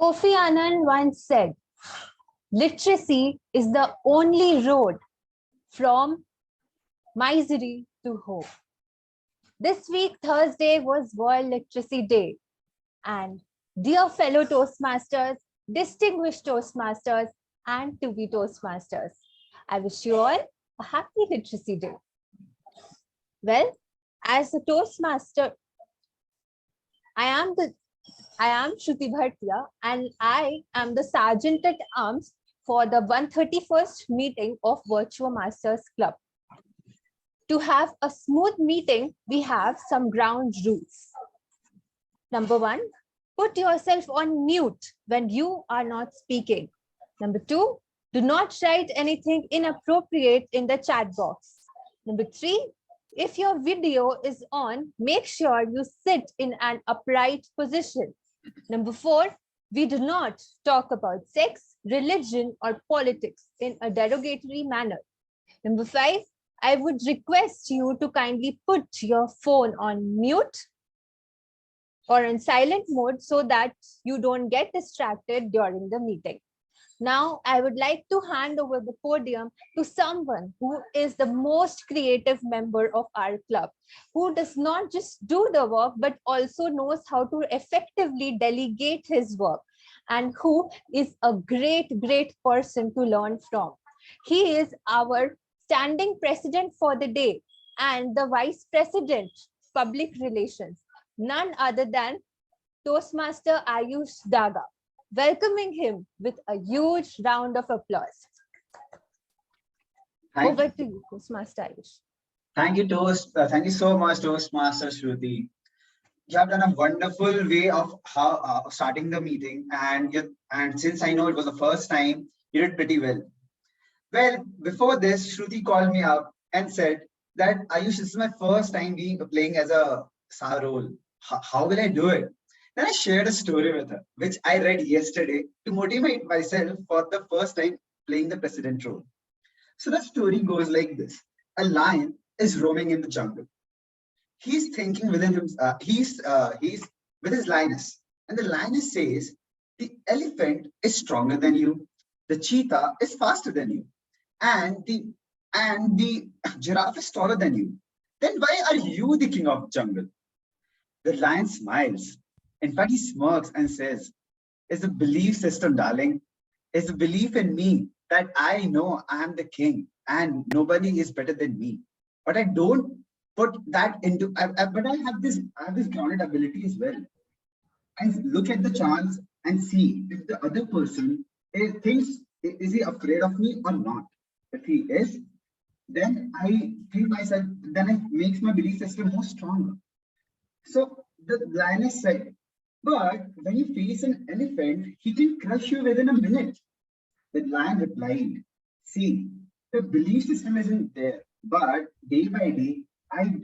Kofi Annan once said, literacy is the only road from misery to hope. This week, Thursday, was World Literacy Day. And dear fellow Toastmasters, distinguished Toastmasters, and to be Toastmasters, I wish you all a happy Literacy Day. Well, as a Toastmaster, I am Shruti Bhartia, and I am the Sergeant at Arms for the 131st meeting of VirtuoMasters Club. To have a smooth meeting, we have some ground rules. Number 1, put yourself on mute when you are not speaking. Number 2, do not write anything inappropriate in the chat box. Number 3, if your video is on, make sure you sit in an upright position. Number 4, we do not talk about sex, religion, or politics in a derogatory manner. Number 5, I would request you to kindly put your phone on mute or in silent mode so that you don't get distracted during the meeting. Now, I would like to hand over the podium to someone who is the most creative member of our club, who does not just do the work, but also knows how to effectively delegate his work, and who is a great person to learn from. He is our standing president for the day and the vice president, public relations, none other than Toastmaster Ayush Daga. Welcoming him with a huge round of applause. Over to you, Toastmaster Ayush. Thank you, thank you so much, Toastmaster Shruti. You have done a wonderful way of how starting the meeting, and since I know it was the first time, you did pretty well. Well, before this, Shruti called me up and said that Ayush, this is my first time playing as a SAR role. How will I do it? Then I shared a story with her, which I read yesterday to motivate myself for the first time playing the president role. So the story goes like this. A lion is roaming in the jungle. He's thinking within himself, he's with his lioness. And the lioness says, the elephant is stronger than you. The cheetah is faster than you. And the giraffe is taller than you. Then why are you the king of the jungle? The lion smiles. In fact, he smirks and says, it's a belief system, darling. It's a belief in me that I know I am the king and nobody is better than me. But I don't put that into, but I have this grounded ability as well. I look at the chance and see if the other person thinks, is he afraid of me or not? If he is, then I think myself, then it makes my belief system more stronger. So the lioness said, but when you face an elephant, he can crush you within a minute. The lion replied, see, the belief system isn't there, but day by day, I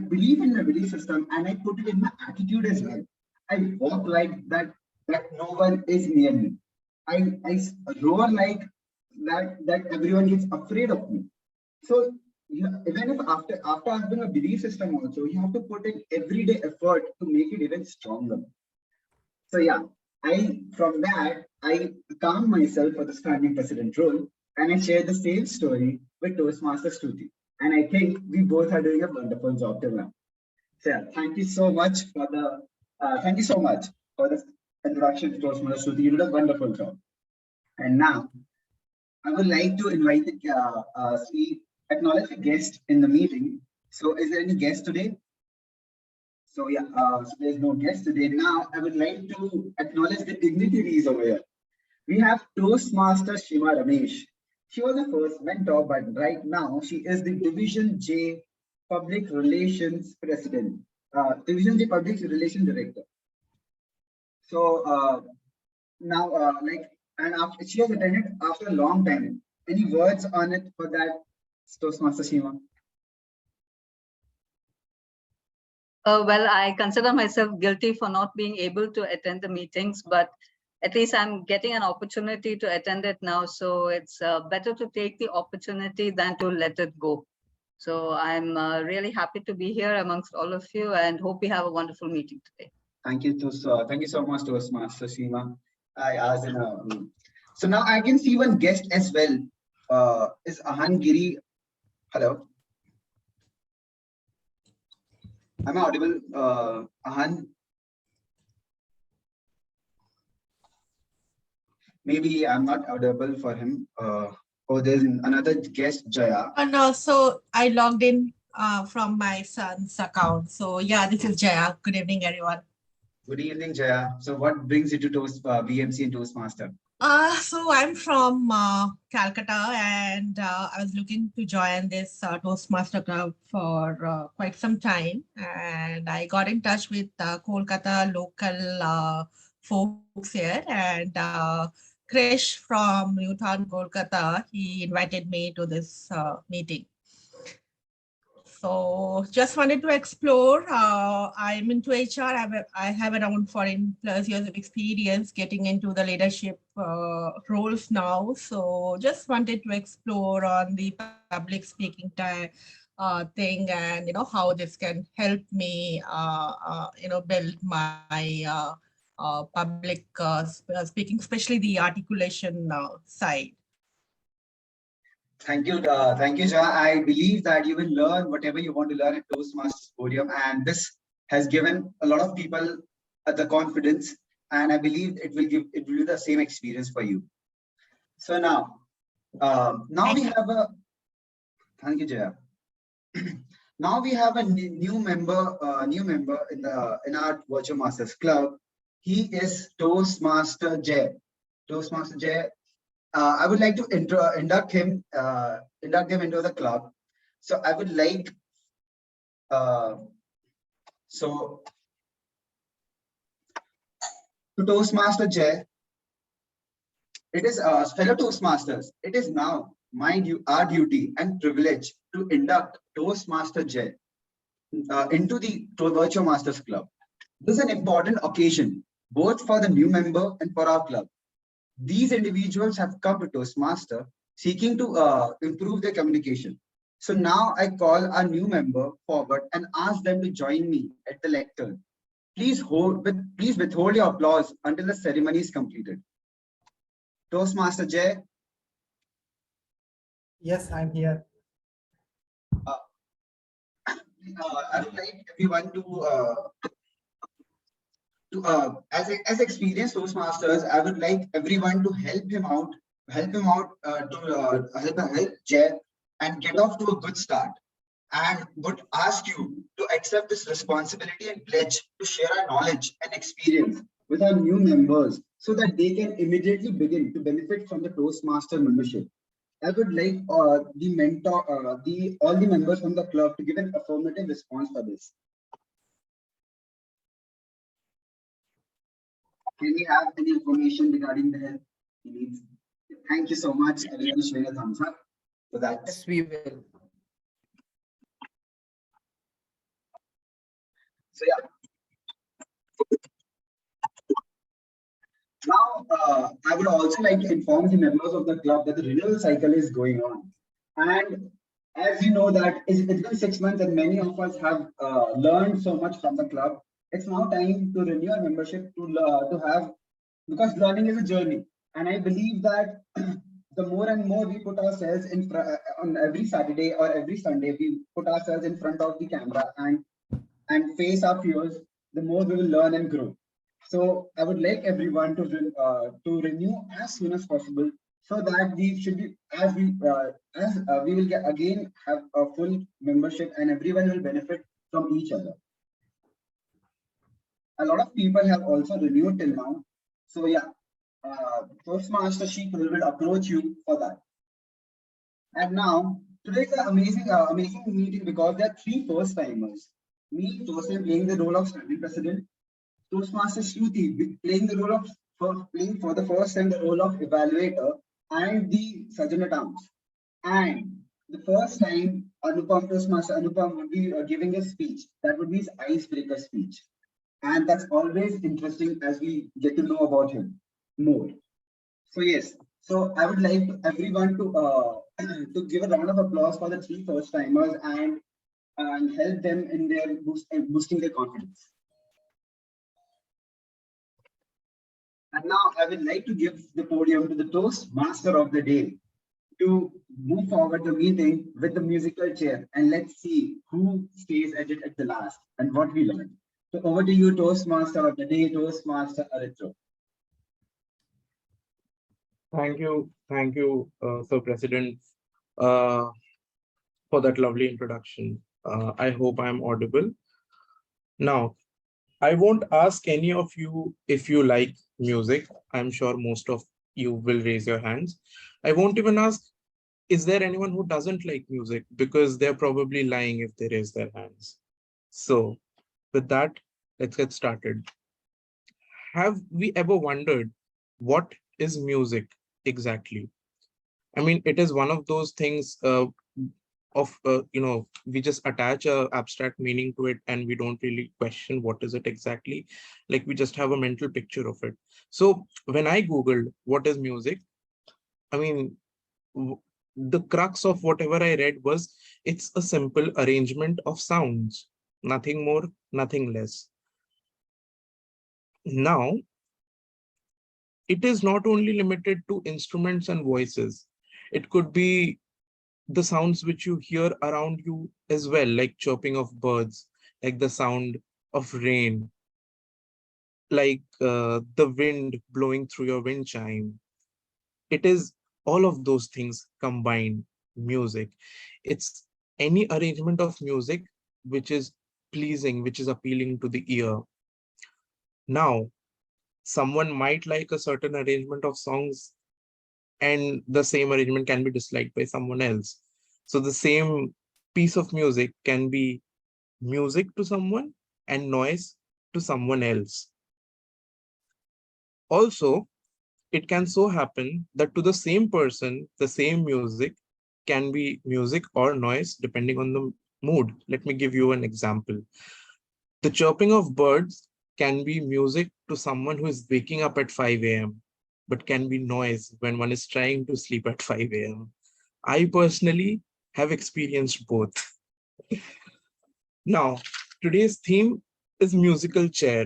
believe in my belief system and I put it in my attitude as well. I walk like that no one is near me. I roar like that everyone is afraid of me. So even if after having a belief system also, you have to put in everyday effort to make it even stronger. So yeah, from that I calm myself for the standing president role, and I share the same story with Toastmaster Shruti. And I think we both are doing a wonderful job till now. So yeah, thank you so much for the introduction to Toastmaster Shruti. You did a wonderful job. And now I would like to invite acknowledge a guest in the meeting. So is there any guest today? So yeah, so there's no guest today. Now I would like to acknowledge the dignitaries over here. We have Toastmaster Shima Ramesh. She was the first mentor, but right now she is the Division J Public Relations President, Division J Public Relations Director. So after she has attended after a long time. Any words on it for that, Toastmaster Shima? Well, I consider myself guilty for not being able to attend the meetings, but at least I'm getting an opportunity to attend it now. So it's better to take the opportunity than to let it go. So I'm really happy to be here amongst all of you and hope we have a wonderful meeting today. Thank you so much, Toastmaster Seema. I asked in a, so now I can see one guest as well. Is Ahan Giri? Hello, am I audible? Ahan, maybe I'm not audible for him. Oh, there's another guest, Jaya. And also, I logged in from my son's account. So yeah, this is Jaya. Good evening, everyone. Good evening, Jaya. So what brings you to VMC and Toastmaster? So I'm from Calcutta, and I was looking to join this Toastmaster Club for quite some time. And I got in touch with Kolkata local folks here, and Krish from Newtown, Kolkata, he invited me to this meeting. So just wanted to explore. I'm into HR. I have around 14 plus years of experience getting into the leadership roles now. So just wanted to explore on the public speaking thing, and how this can help me build my public speaking, especially the articulation side. Thank you, Jaya. I believe that you will learn whatever you want to learn at Toastmasters Podium, and this has given a lot of people the confidence, and I believe it will be the same experience for you. So now we have a thank you, Jaya. Now we have a new member in our VirtuoMasters Club. He is Toastmaster Jay. Toastmaster Jay. I would like to induct him into the club. So I would like so to Toastmaster Jay. It is fellow Toastmasters. It is now our duty and privilege to induct Toastmaster Jay into the VirtuoMasters Club. This is an important occasion both for the new member and for our club. These individuals have come to Toastmaster seeking to improve their communication. So now I call our new member forward and ask them to join me at the lectern. Please withhold your applause until the ceremony is completed. Toastmaster Jay. Yes, I'm here. I would like everyone as experienced Toastmasters, I would like everyone to help Jay and get off to a good start. And would ask you to accept this responsibility and pledge to share our knowledge and experience with our new members so that they can immediately begin to benefit from the Toastmaster membership. I would like all the members from the club to give an affirmative response for this. Can we have any information regarding the help he needs? Thank you so much. Everyone showing a thumbs up for that. Yes, we will. So yeah. Now, I would also like to inform the members of the club that the renewal cycle is going on. And as you know that it's been 6 months and many of us have learned so much from the club. It's now time to renew our membership because learning is a journey. And I believe that the more and more we put ourselves on every Saturday or every Sunday, we put ourselves in front of the camera and face our fears, the more we will learn and grow. So I would like everyone to renew as soon as possible, so that we should be we will again have a full membership and everyone will benefit from each other. A lot of people have also renewed till now. So yeah, Toastmaster Sheep will approach you for that. And now today's an amazing meeting because there are 3 first timers. Me, Joseph, playing the role of standing president. Toastmaster Shruti playing the role of playing for the first time the role of evaluator and the sergeant at arms. And the first time Toastmaster Anupam would be giving a speech. That would be his icebreaker speech. And that's always interesting as we get to know about him more. So yes, so I would like everyone to to give a round of applause for the 3 first timers and help them in their boosting their confidence. And now I would like to give the podium to the Toastmaster of the day to move forward the meeting with the musical chair. And let's see who stays at it at the last and what we learn. So over to you, Toastmaster of the day, Toastmaster Aritro. Thank you, Sir President, uh, for that lovely introduction. I hope I'm audible. Now, I won't ask any of you if you like music. I'm sure most of you will raise your hands. I won't even ask, is there anyone who doesn't like music? Because they're probably lying if they raise their hands. So with that, let's get started. Have we ever wondered what is music exactly? I mean, it is one of those things we just attach a abstract meaning to it and we don't really question what is it exactly. Like we just have a mental picture of it. So when I Googled what is music, I mean, the crux of whatever I read was it's a simple arrangement of sounds, nothing more, nothing less. Now, it is not only limited to instruments and voices. It could be the sounds which you hear around you as well, like chirping of birds, like the sound of rain, like the wind blowing through your wind chime. It is all of those things combined, music. It's any arrangement of music which is pleasing, which is appealing to the ear. Now, someone might like a certain arrangement of songs and the same arrangement can be disliked by someone else. So the same piece of music can be music to someone and noise to someone else. Also, it can so happen that to the same person, the same music can be music or noise depending on the mood. Let me give you an example. The chirping of birds can be music to someone who is waking up at 5 a.m., but can be noise when one is trying to sleep at 5 a.m. I personally have experienced both. Now, today's theme is musical chair.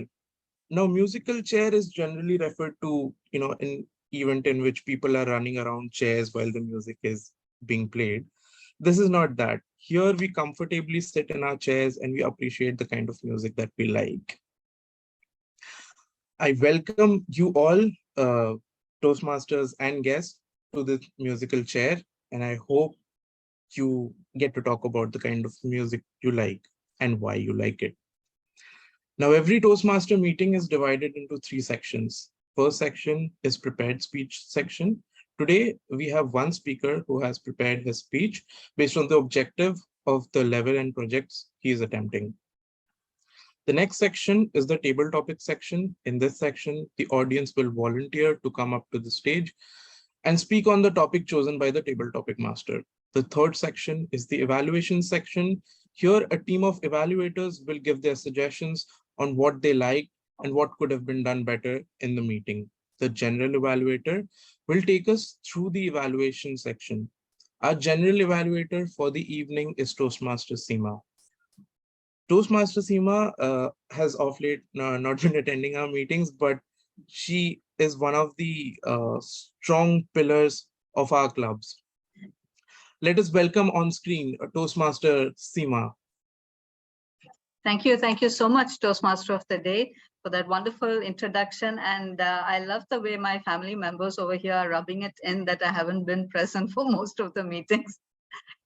Now, musical chair is generally referred to, an event in which people are running around chairs while the music is being played. This is not that. Here we comfortably sit in our chairs and we appreciate the kind of music that we like. I welcome you all, Toastmasters and guests, to this musical chair, and I hope you get to talk about the kind of music you like and why you like it. Now, every Toastmaster meeting is divided into 3 sections. First section is prepared speech section. Today, we have one speaker who has prepared his speech based on the objective of the level and projects he is attempting. The next section is the table topic section. In this section, the audience will volunteer to come up to the stage and speak on the topic chosen by the table topic master. The third section is the evaluation section. Here, a team of evaluators will give their suggestions on what they like and what could have been done better in the meeting. The general evaluator will take us through the evaluation section. Our general evaluator for the evening is Toastmaster Seema. Toastmaster Seema has of late not been attending our meetings, but she is one of the strong pillars of our clubs. Let us welcome on screen Toastmaster Seema. Thank you so much, Toastmaster of the Day, for that wonderful introduction. And I love the way my family members over here are rubbing it in that I haven't been present for most of the meetings.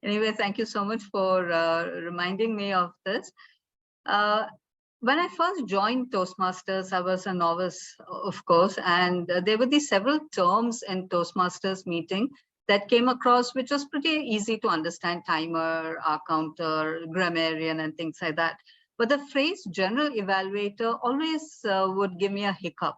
Anyway, thank you so much for reminding me of this. When I first joined Toastmasters, I was a novice, of course, and there were these several terms in Toastmasters meeting that came across, which was pretty easy to understand: timer, hour counter, grammarian, and things like that. But the phrase general evaluator always would give me a hiccup,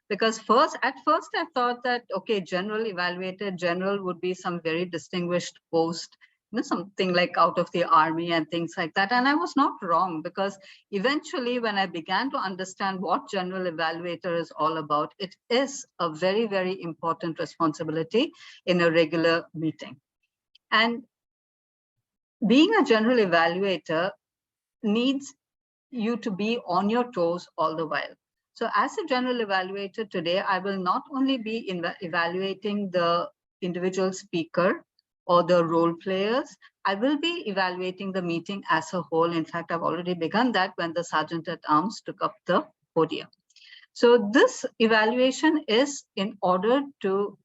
because at first I thought that, okay, general evaluator, general would be some very distinguished post, something like out of the army and things like that. And I was not wrong, because eventually when I began to understand what general evaluator is all about, it is a very, very important responsibility in a regular meeting. And being a general evaluator needs you to be on your toes all the while. So as a general evaluator today, I will not only be evaluating the individual speaker or the role players, I will be evaluating the meeting as a whole. In fact, I've already begun that when the Sergeant at Arms took up the podium. So this evaluation is in order to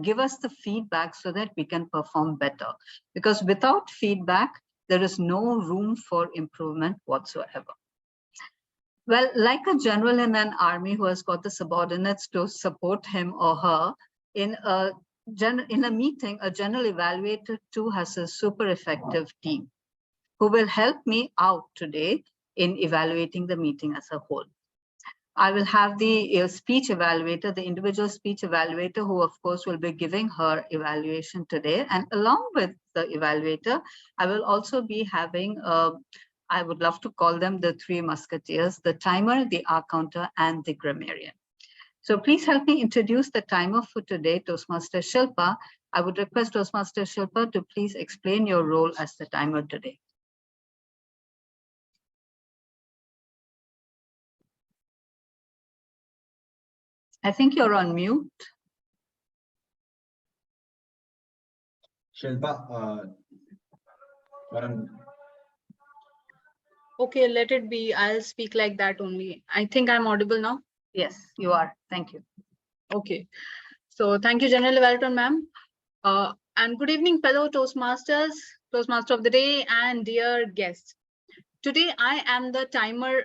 give us the feedback so that we can perform better. Because without feedback, there is no room for improvement whatsoever. Well, like a general in an army who has got the subordinates to support him or her, in a meeting, a general evaluator too has a super effective team who will help me out today in evaluating the meeting as a whole. I will have the speech evaluator, the individual speech evaluator, who of course will be giving her evaluation today. And along with the evaluator, I will also be having, I would love to call them the three musketeers, the timer, the R counter, and the grammarian. So please help me introduce the timer for today, Toastmaster Shilpa. I would request Toastmaster Shilpa to please explain your role as the timer today. I think you're on mute. Shilpa, okay, let it be. I'll speak like that only. I think I'm audible now. Yes, you are. Thank you. Okay. So thank you, General Evaluator, ma'am. And good evening, fellow Toastmasters, Toastmaster of the day, and dear guests. Today, I am the timer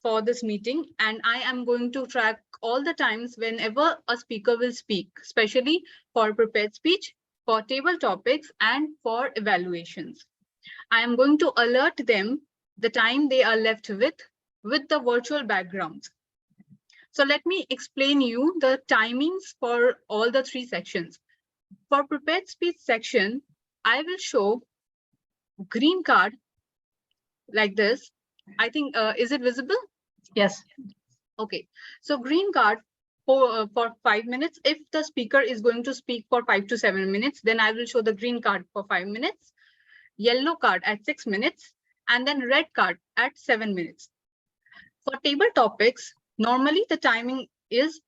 for this meeting, and I am going to track all the times whenever a speaker will speak, especially for prepared speech, for table topics, and for evaluations. I am going to alert them the time they are left with the virtual backgrounds. So let me explain you the timings for all the three sections. For prepared speech section, I will show green card like this. I think, is it visible? Yes. Okay, so green card for 5 minutes. If the speaker is going to speak for 5 to 7 minutes, then I will show the green card for 5 minutes, yellow card at 6 minutes, and then red card at 7 minutes. For table topics, normally the timing is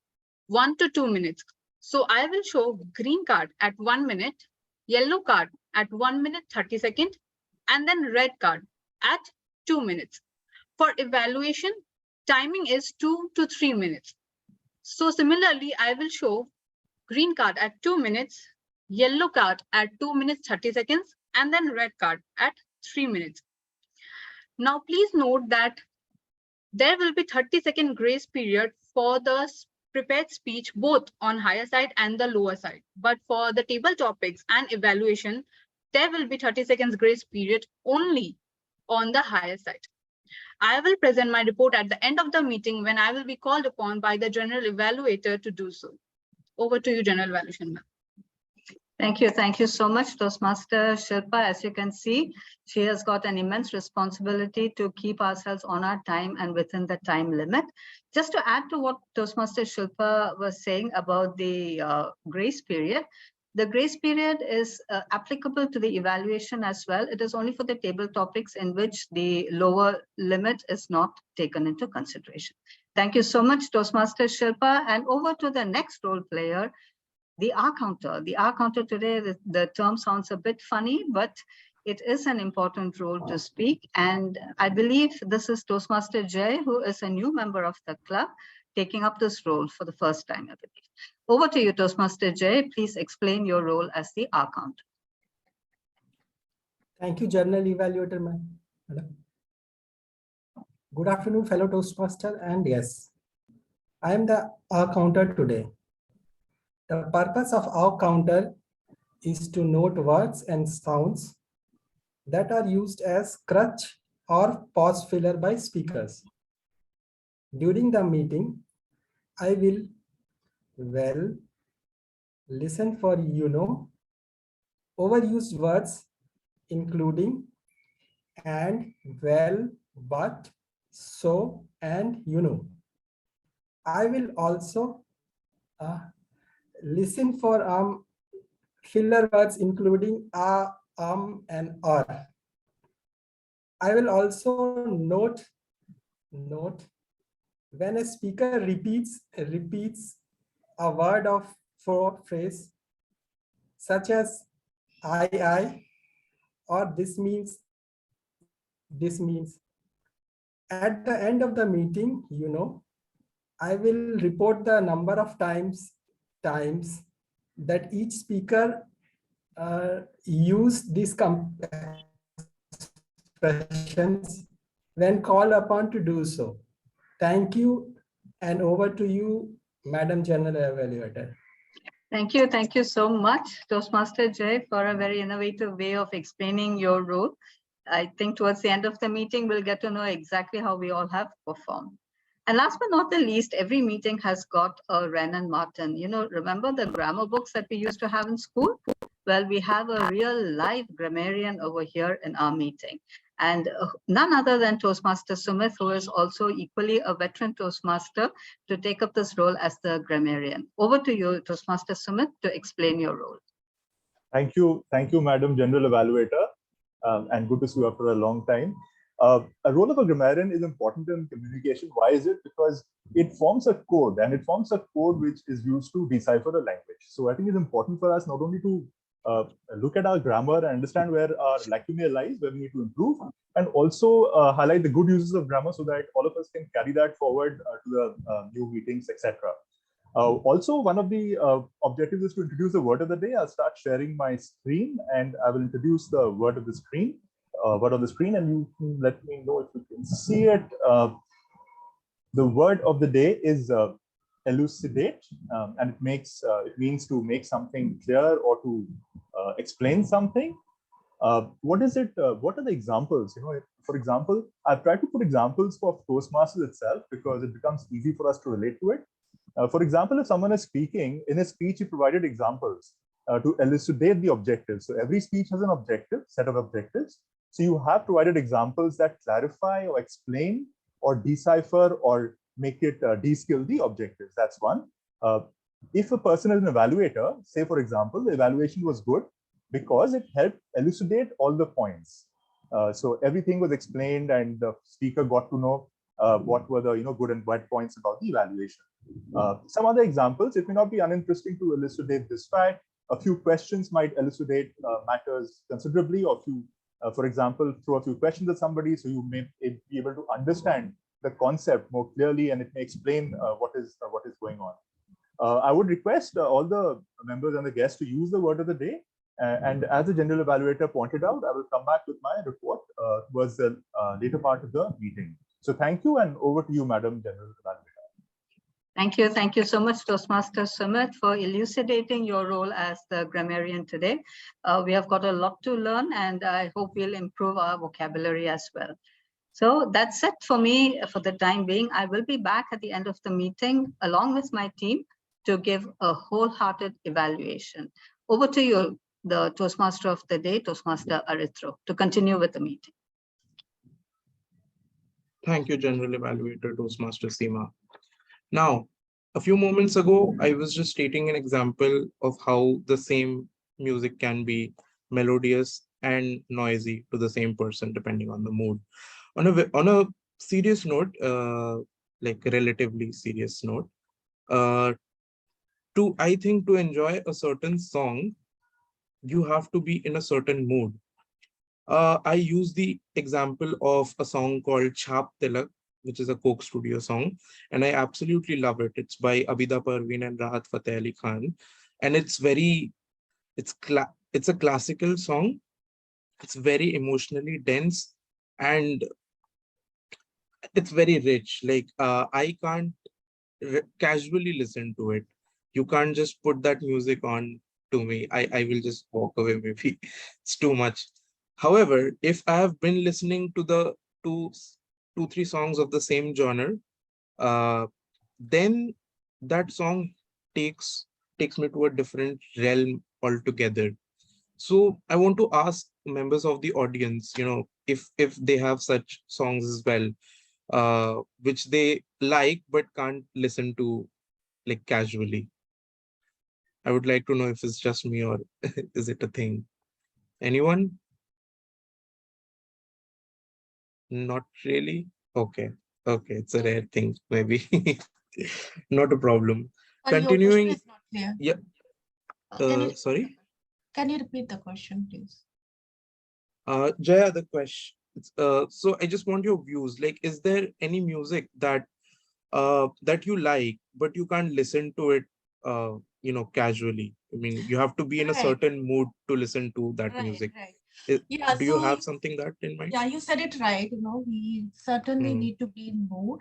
1 to 2 minutes. So I will show green card at 1 minute, yellow card at 1 minute 30 seconds, and then red card at 2 minutes. For evaluation, timing is 2 to 3 minutes. So similarly, I will show green card at 2 minutes, yellow card at 2 minutes 30 seconds, and then red card at 3 minutes. Now, please note that there will be 30-second grace period for the prepared speech, both on higher side and the lower side. But for the table topics and evaluation, there will be 30 seconds grace period only on the higher side. I will present my report at the end of the meeting when I will be called upon by the general evaluator to do so. Over to you, General Evaluation, ma'am. Thank you. Thank you so much, Toastmaster Shilpa. As you can see, she has got an immense responsibility to keep ourselves on our time and within the time limit. Just to add to what Toastmaster Shilpa was saying about the grace period, the grace period is applicable to the evaluation as well. It is only for the table topics in which the lower limit is not taken into consideration. Thank you so much, Toastmaster Shilpa. And over to the next role player, the R counter. The R counter today, the term sounds a bit funny, but it is an important role to speak. And I believe this is Toastmaster Jay, who is a new member of the club, taking up this role for the first time, I believe. Over to you, Toastmaster Jay. Please explain your role as the R counter. Thank you, General Evaluator, madam. Good afternoon, fellow Toastmaster, and yes, I am the R counter today. The purpose of our counter is to note words and sounds that are used as crutch or pause filler by speakers. During the meeting, I will, well, listen for overused words including and, well, but, so, and I will also listen for filler words including and or. I will also note When a speaker repeats a word of phrase such as I, or this means. At the end of the meeting, I will report the number of times that each speaker use these expressions when called upon to do so. Thank you, and over to you, Madam General Evaluator. Thank you. Thank you so much, Toastmaster Jay, for a very innovative way of explaining your role. I think towards the end of the meeting, we'll get to know exactly how we all have performed. And last but not the least, every meeting has got a Wren and Martin. Remember the grammar books that we used to have in school? Well, we have a real live grammarian over here in our meeting. And none other than Toastmaster Sumit, who is also equally a veteran Toastmaster, to take up this role as the grammarian. Over to you, Toastmaster Sumit, to explain your role. Thank you, Madam General Evaluator, and good to see you after a long time. A role of a grammarian is important in communication. Why is it? Because it forms a code, and it forms a code which is used to decipher a language. So I think it's important for us not only to look at our grammar and understand where our lacunae lies, where we need to improve, and also highlight the good uses of grammar so that all of us can carry that forward to the new meetings, etc. Also, one of the objectives is to introduce the word of the day. I'll start sharing my screen, and I will introduce the word of the screen, word on the screen, and you can let me know if you can see it. The word of the day is elucidate, and it means to make something clear or to explain something. What is it? What are the examples? For example, I've tried to put examples for Toastmasters itself because it becomes easy for us to relate to it. For example, if someone is speaking, in his speech, he provided examples to elucidate the objectives. So every speech has an set of objectives. So you have provided examples that clarify or explain or decipher or make it de-skill the objectives. That's one. If a person is an evaluator, say, for example, the evaluation was good because it helped elucidate all the points. So everything was explained and the speaker got to know what were the good and bad points about the evaluation. Some other examples, it may not be uninteresting to elucidate this fact. A few questions might elucidate matters considerably, or for example, throw a few questions at somebody so you may be able to understand the concept more clearly, and it may explain what is going on. I would request all the members and the guests to use the word of the day. And as the general evaluator pointed out, I will come back with my report towards the later part of the meeting. So thank you, and over to you, Madam General Evaluator. Thank you. Thank you so much, Toastmaster Sumit, for elucidating your role as the grammarian today. We have got a lot to learn, and I hope we'll improve our vocabulary as well. So that's it for me for the time being. I will be back at the end of the meeting along with my team to give a wholehearted evaluation. Over to you, the Toastmaster of the day, Toastmaster Arithro, to continue with the meeting. Thank you, General Evaluator Toastmaster Seema. Now, a few moments ago, I was just stating an example of how the same music can be melodious and noisy to the same person, depending on the mood. On a serious note, like relatively serious note, I think to enjoy a certain song, you have to be in a certain mood. I use the example of a song called Chhap Tilak, which is a Coke Studio song, and I absolutely love it. It's by Abida Parveen and Rahat Fateh Ali Khan, and it's a classical song. It's very emotionally dense, and it's very rich. Like I can't casually listen to it. You can't just put that music on to me. I will just walk away. Maybe it's too much. However, if I have been listening to the two, three songs of the same genre, then that song takes me to a different realm altogether. So I want to ask members of the audience, if they have such songs as well, which they like but can't listen to like casually. I would like to know if it's just me or is it a thing? Anyone? Not really? Okay. Okay, it's a rare thing, maybe. Not a problem. Sorry, your question Continuing, is not clear. yeah, sorry. Can you repeat the question, please? Jaya, the question. So I just want your views. Like, is there any music that you like, but you can't listen to it, casually? I mean, you have to be in a Right, certain mood to listen to that right, music. right. I- Yeah, Do you so have something that in mind? yeah, you said it right. We certainly Hmm. need to be in mood.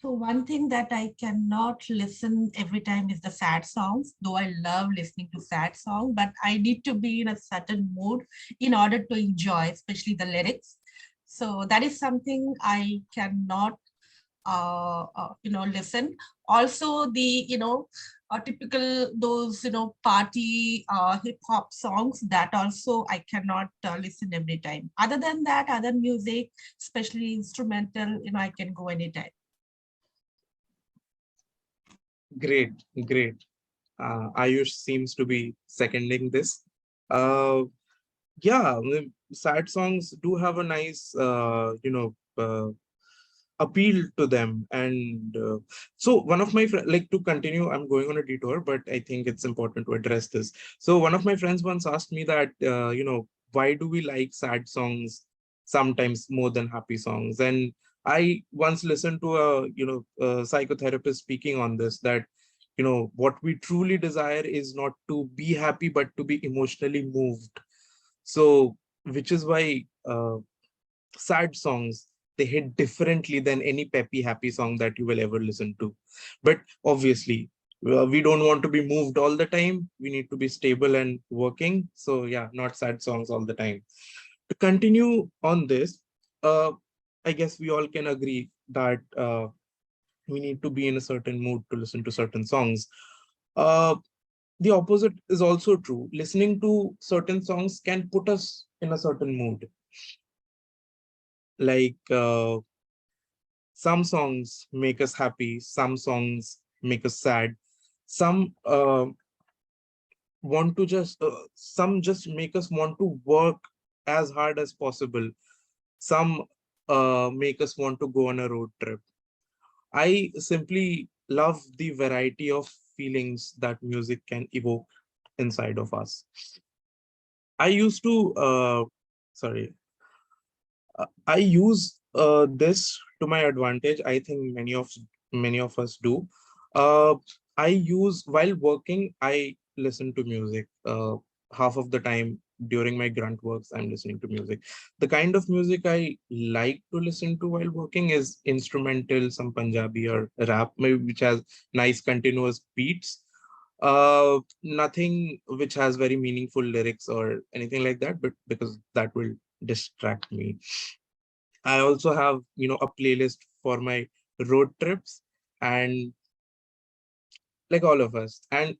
So one thing that I cannot listen every time is the sad songs, though I love listening to sad songs, but I need to be in a certain mood in order to enjoy, especially the lyrics. So that is something I cannot listen. Also the, typical those, party hip hop songs that also I cannot listen every time. Other than that, other music, especially instrumental, I can go anytime. Great, great. Ayush seems to be seconding this. Uh, yeah, sad songs do have a nice, appeal to them. And so one of my friends, like, to continue, I'm going on a detour, but I think it's important to address this. So one of my friends once asked me that, why do we like sad songs sometimes more than happy songs? And I once listened to a psychotherapist speaking on this, that what we truly desire is not to be happy but to be emotionally moved. So which is why sad songs, they hit differently than any peppy happy song that you will ever listen to. But obviously, we don't want to be moved all the time. We need to be stable and working. So yeah, not sad songs all the time. To continue on this, uh, I guess we all can agree that we need to be in a certain mood to listen to certain songs. uh, the opposite is also true. Listening to certain songs can put us in a certain mood. Like, some songs make us happy, some songs make us sad, some want to just some just make us want to work as hard as possible, some make us want to go on a road trip. I simply love the variety of feelings that music can evoke inside of us. I used to sorry I use this to my advantage. I think many of us do. Uh, I use while working. I listen to music. Half of the time during my grunt works, I'm listening to music. The kind of music I like to listen to while working is instrumental, some Punjabi or rap, maybe, which has nice continuous beats. Nothing which has very meaningful lyrics or anything like that, but because that will distract me. I also have, a playlist for my road trips, and like all of us. And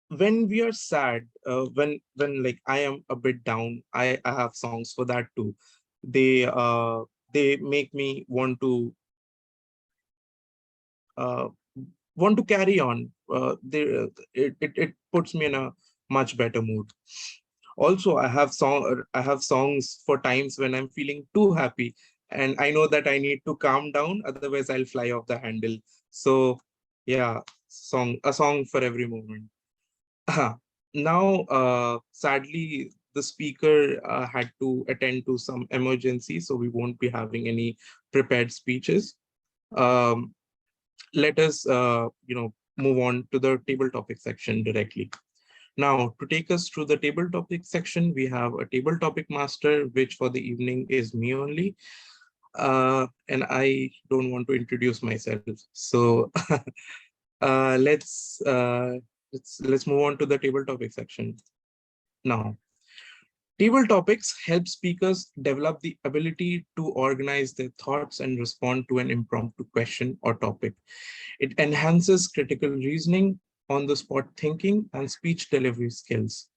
when we are sad, when like I am a bit down, I have songs for that too. They make me uh want to carry on. It puts me in a much better mood. Also, I have songs for times when I'm feeling too happy and I know that I need to calm down, otherwise I'll fly off the handle. So yeah, a song for every moment. Now, sadly, the speaker had to attend to some emergency, so we won't be having any prepared speeches. Um, Let us move on to the table topic section directly. Now, to take us through the table topic section, we have a table topic master, which for the evening is me only. And I don't want to introduce myself. So uh, let's, uh, let's move on to the table topic section. Now, table topics help speakers develop the ability to organize their thoughts and respond to an impromptu question or topic. It enhances critical reasoning, on-the-spot thinking, and speech delivery skills.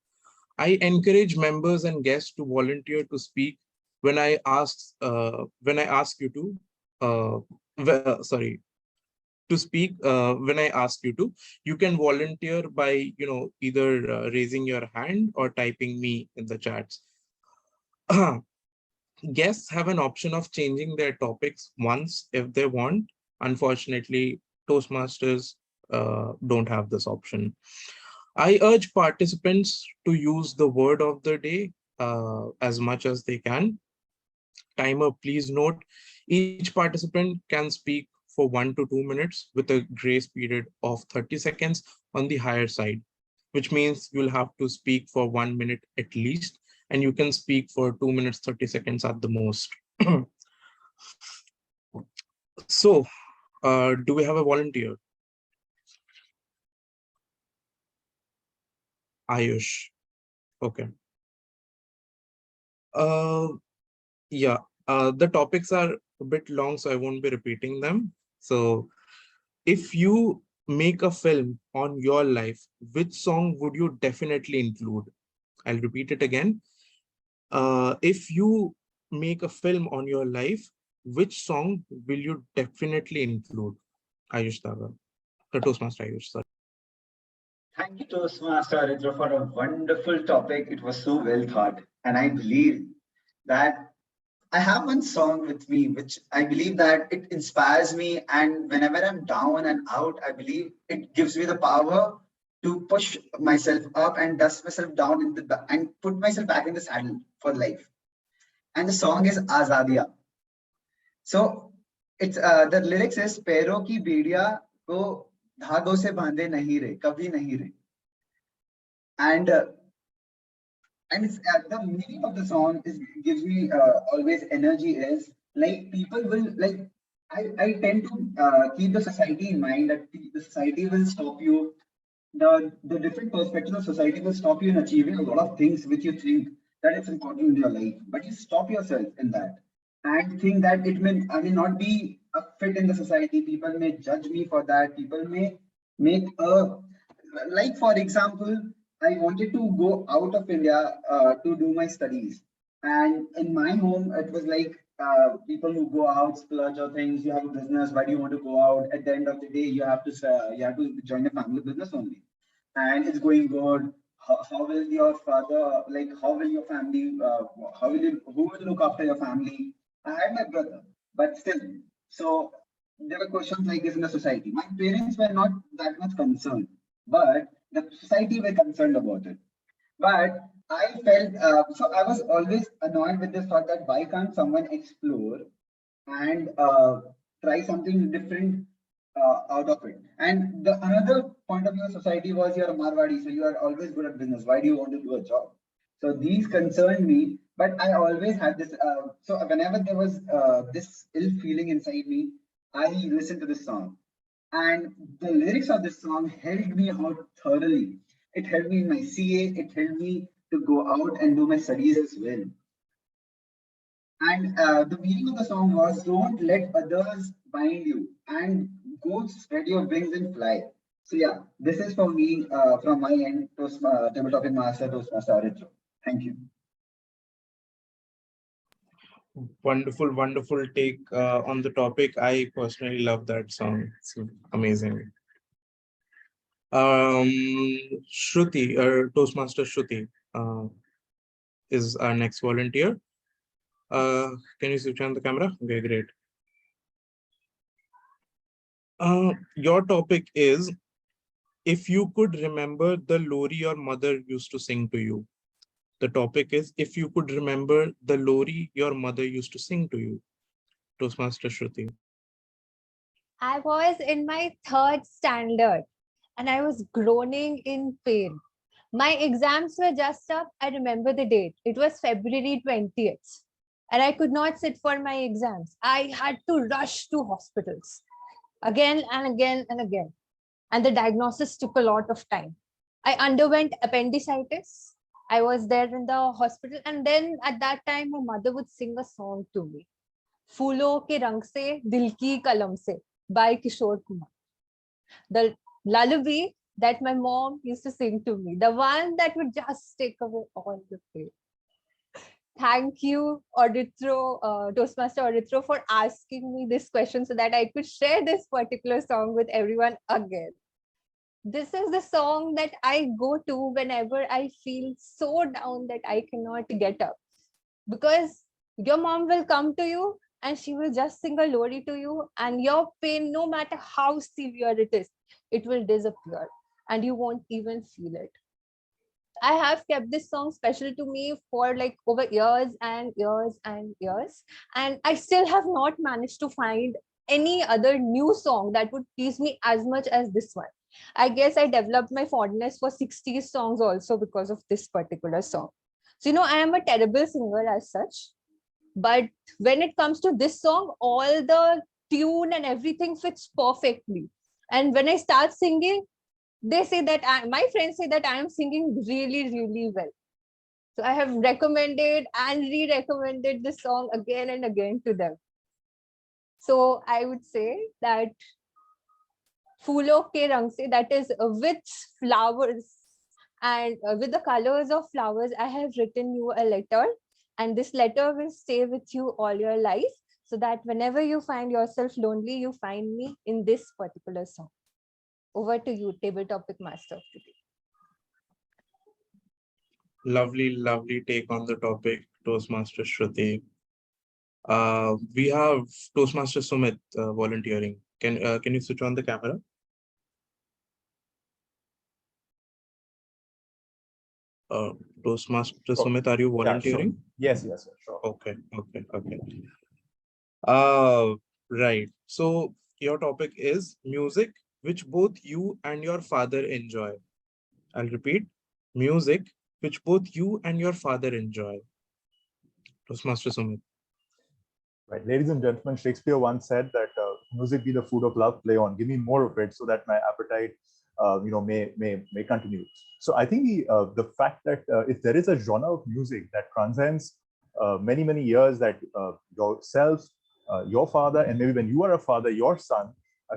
I encourage members and guests to volunteer to speak when I ask you to. Uh, Sorry, to speak when I ask you to. You can volunteer by either raising your hand or typing me in the chats. Guests have an option of changing their topics once if they want. Unfortunately, Toastmasters don't have this option. I urge participants to use the word of the day as much as they can. Timer, please note, each participant can speak for 1 to 2 minutes with a grace period of 30 seconds on the higher side, which means you'll have to speak for 1 minute at least, and you can speak for 2 minutes, 30 seconds at the most. So, do we have a volunteer? Ayush. Okay. Yeah, the topics are a bit long, so I won't be repeating them. So, if you make a film on your life, which song would you definitely include? I'll repeat it again. If you make a film on your life, which song will you definitely include? Ayush Daga, the Toastmaster Ayush, sorry. Thank you, Toastmaster Aritra, for a wonderful topic. It was so well thought. And I believe that I have one song with me, which I believe that it inspires me. And whenever I'm down and out, I believe it gives me the power to push myself up and dust myself down in and put myself back in the saddle for life. And the song is Azadia. So it's the lyrics is पैरों की बेड़िया को धागों से बांधे नहीं रे कभी नहीं रे and it's, the meaning of the song is gives me always energy is like people will like I tend to keep the society in mind that the society will stop you, the different perspectives of society will stop you in achieving a lot of things which you think that it's important in your life, but you stop yourself in that and think that it may I may not be a fit in the society. People may judge me for that. People may make a like for example, I wanted to go out of India to do my studies, and in my home it was like people who go out splurge or things. You have a business. Why do you want to go out? At the end of the day, you have to join a family business only, and it's going good. How will your father like? How will your family? How will you? Who will look after your family? I had my brother, but still, so there were questions like this in the society. My parents were not that much concerned, but the society were concerned about it. But I felt so I was always annoyed with this thought that why can't someone explore and try something different out of it. And the another point of view of society was you're a Marwadi, so you are always good at business. Why do you want to do a job? So these concerned me, but I always had this. So whenever there was this ill feeling inside me, I listened to this song, and the lyrics of this song helped me out thoroughly. It helped me in my CA. It helped me to go out and do my studies as well. And the meaning of the song was don't let others bind you and go spread your wings and fly. So yeah, this is for me from my end, Table Talking Master, Toastmaster Aritro. Thank you. Wonderful, wonderful take on the topic. I personally love that song. It's amazing. Shruti, Toastmaster Shruti is our next volunteer. Can you switch on the camera? Okay, great. Your topic is, if you could remember the lori your mother used to sing to you. The topic is, if you could remember the lori your mother used to sing to you. Toastmaster Shruti. I was in my third standard and I was groaning in pain. My exams were just up. I remember the date. It was February 20th. And I could not sit for my exams. I had to rush to hospitals again and again and again. And the diagnosis took a lot of time. I underwent appendicitis. I was there in the hospital. And then at that time, my mother would sing a song to me. Phoolon ke rang se, dil ki kalam se, by Kishore Kumar. The lullaby that my mom used to sing to me, the one that would just take away all the pain. Thank you, Toastmaster Auditro, for asking me this question so that I could share this particular song with everyone again. This is the song that I go to whenever I feel so down that I cannot get up. Because Your mom will come to you and she will just sing a lori to you, and your pain, no matter how severe it will disappear and you won't even feel it. I have kept this song special to me for like over years and years and years. And I still have not managed to find any other new song that would please me as much as this one. I guess I developed my fondness for 60s songs also because of this particular song. So, I am a terrible singer as such. But when it comes to this song, all the tune and everything fits perfectly. And when I start singing, they say that my friends say that I am singing really, really well. So I have recommended and re-recommended this song again and again to them. So I would say that Phoolo ke rang se, that is with flowers and with the colors of flowers, I have written you a letter, and this letter will stay with you all your life, so that whenever you find yourself lonely, you find me in this particular song. Over to you, table topic master of today. Lovely, lovely take on the topic, Toastmaster Shruti. We have Toastmaster Sumit volunteering. Can you switch on the camera? Toastmaster Sumit, are you volunteering? Yeah, sure. Yes, sure. Okay. Right. So your topic is music which both you and your father enjoy. I'll repeat, music which both you and your father enjoy. Toastmaster Sumit. Right, ladies and gentlemen, Shakespeare once said that music be the food of love, play on, give me more of it so that my appetite, may continue. So I think the fact that if there is a genre of music that transcends many years, that yourself, your father, and maybe when you are a father, your son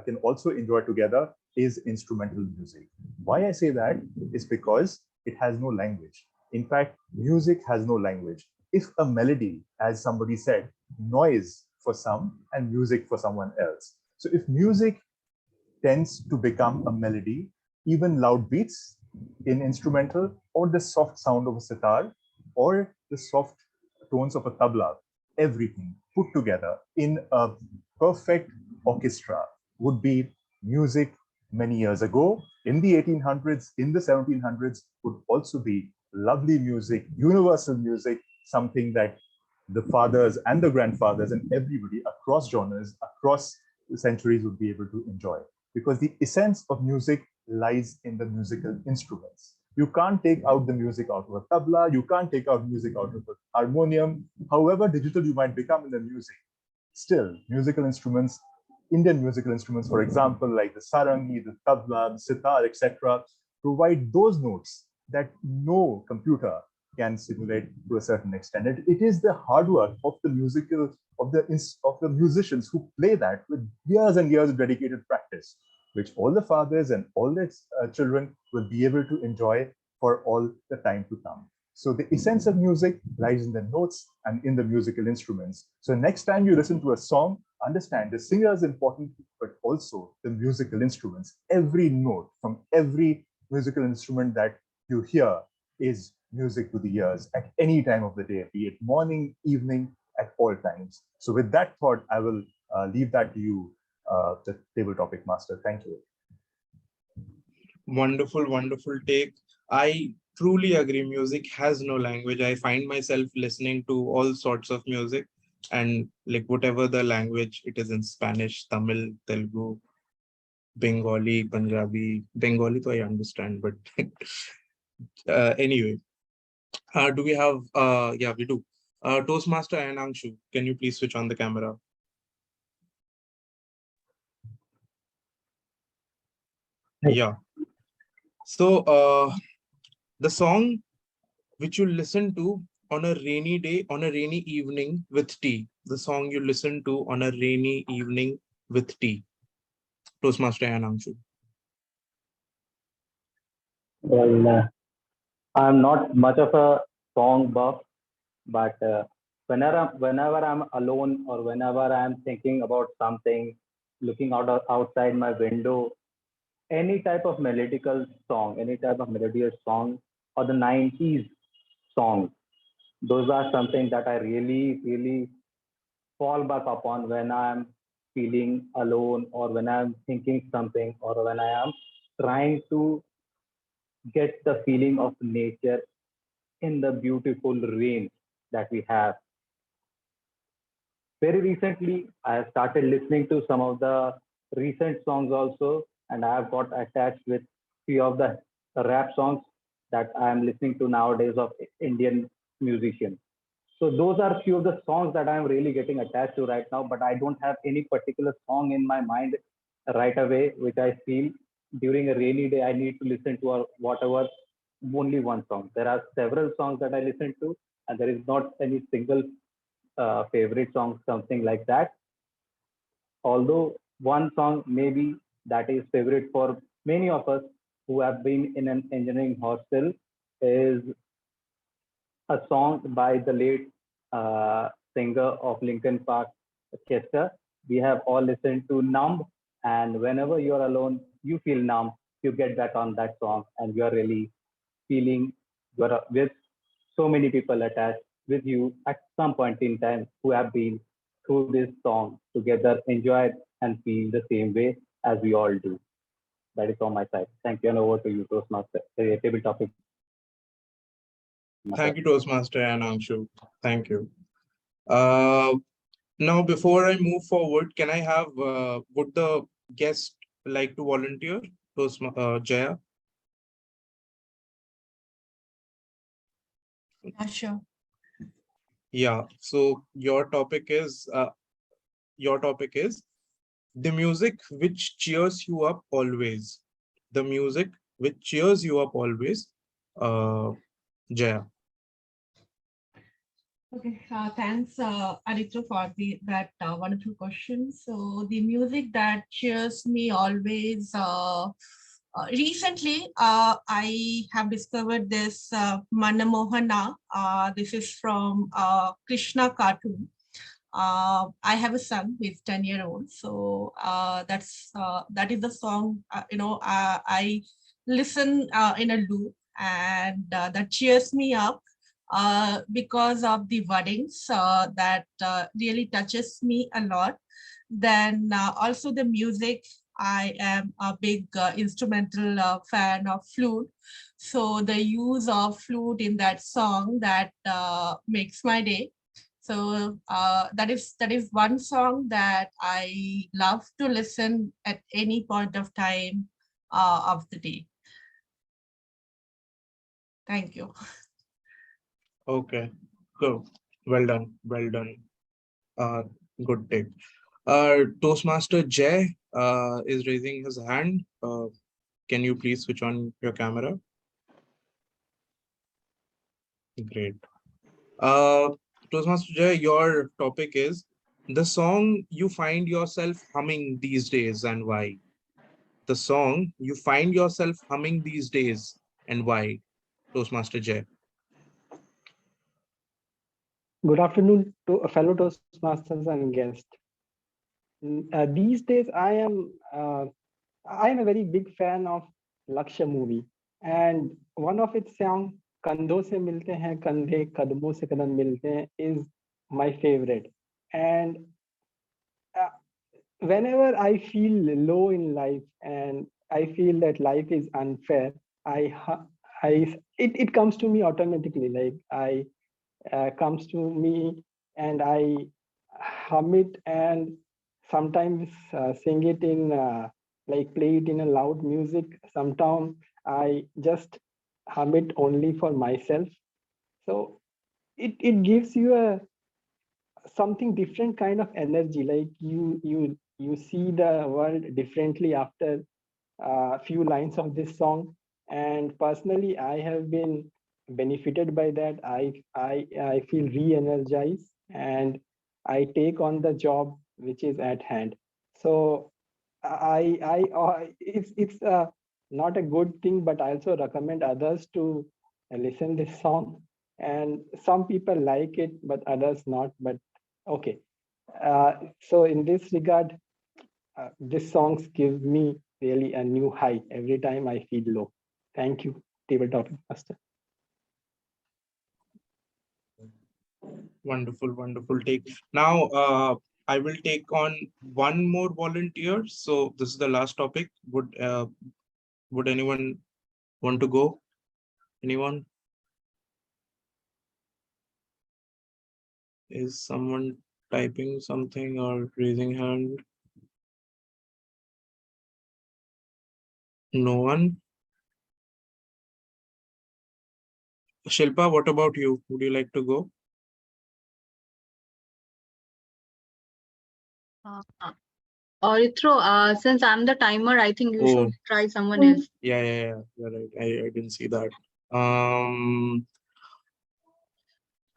can also enjoy together, is instrumental music. Why I say that is because it has no language. In fact, music has no language. If a melody, as somebody said, noise for some and music for someone else. So if music tends to become a melody, even loud beats in instrumental, or the soft sound of a sitar, or the soft tones of a tabla, everything put together in a perfect orchestra would be music many years ago. In the 1800s, in the 1700s, would also be lovely music, universal music, something that the fathers and the grandfathers and everybody across genres, across the centuries would be able to enjoy. Because the essence of music lies in the musical instruments. You can't take out the music out of a tabla, you can't take out music out of a harmonium, however digital you might become in the music. Still, musical instruments, Indian musical instruments, for example, like the sarangi, the tabla, the sitar, etc., provide those notes that no computer can simulate to a certain extent. It is the hard work of the musicians who play that with years and years of dedicated practice, which all the fathers and all their children will be able to enjoy for all the time to come. So the essence of music lies in the notes and in the musical instruments. So next time you listen to a song, understand the singer is important, but also the musical instruments. Every note from every musical instrument that you hear is music to the ears at any time of the day, be it morning, evening, at all times. So with that thought, I will leave that to you, the table topic master. Thank you. Wonderful, wonderful take. I truly agree. Music has no language. I find myself listening to all sorts of music, and like whatever the language, it is in Spanish, Tamil, Telugu, Bengali, Punjabi. Bengali, though I understand, but anyway. Do we have, yeah, we do. Toastmaster and Angshu, can you please switch on the camera? Yeah. So the song which you listen to on a rainy day, on a rainy evening with tea. The song you listen to on a rainy evening with tea. Toastmaster and Angshu. Well, I'm not much of a song buff, but whenever I'm alone or whenever I'm thinking about something, looking outside my window, any type of melodious song, or the 90s song Those are something that I really, really fall back upon when I'm feeling alone or when I'm thinking something or when I am trying to get the feeling of nature in the beautiful rain that we have. Very recently, I have started listening to some of the recent songs also, and I have got attached with few of the rap songs that I am listening to nowadays of Indian musicians. So those are few of the songs that I am really getting attached to right now, but I don't have any particular song in my mind right away, which I feel during a rainy day I need to listen to or whatever, only one song. There are several songs that I listen to, and there is not any single favorite song, something like that. Although one song maybe that is favorite for many of us who have been in an engineering hostel is a song by the late singer of Linkin Park, Chester. We have all listened to Numb, and whenever you're alone, you feel numb. You get back on that song, and you're really feeling you're with so many people attached with you at some point in time who have been through this song together, enjoy and feel the same way as we all do. That is on my side. Thank you, and over to you, Toastmaster. Table topic. Thank you, Toastmaster and Anshu. Thank you. Now, before I move forward, can I have, would the guest like to volunteer? Jaya? Yeah, sure. Yeah, so your topic is the music which cheers you up always. The music which cheers you up always. Jaya. Okay, thanks, Aditya, for that wonderful question. So the music that cheers me always. Recently, I have discovered this Manamohana. This is from Krishna cartoon. I have a son who is 10-year-old, so that is the song. I listen in a loop, and that cheers me up because of the wordings that really touches me a lot. Then also the music. I am a big instrumental fan of flute. So the use of flute in that song that makes my day. So that is one song that I love to listen at any point of time of the day. Thank you. Okay, go. Well done. Well done. Good take. Toastmaster Jay is raising his hand. Can you please switch on your camera? Great. Toastmaster Jay, your topic is the song you find yourself humming these days and why? The song you find yourself humming these days and why? Toastmaster Jay. Good afternoon to fellow Toastmasters and guests. These days, I am a very big fan of Lakshya movie, and one of its songs, "Kandho se milte hain kandhe, kadmo se kadam milte hain," is my favorite. And uh, whenever I feel low in life and I feel that life is unfair, it comes to me automatically. Like I comes to me and I hum it and sometimes sing it in like play it in a loud music. Sometimes I just hum it only for myself. So it gives you a something different kind of energy. Like you see the world differently after a few lines of this song. And personally, I have been benefited by that. I feel re-energized and I take on the job which is at hand. So it's not a good thing, but I also recommend others to listen this song. And some people like it, but others not. But okay. So in this regard, this songs give me really a new high every time I feel low. Thank you, Tabletop Master. Wonderful, wonderful take. Now, I will take on one more volunteer. So this is the last topic. Would anyone want to go? Anyone? Is someone typing something or raising hand? No one? Shilpa, what about you? Would you like to go? Or since I'm the timer, I think you Oh. should try someone else. Yeah, you're right. I didn't see that.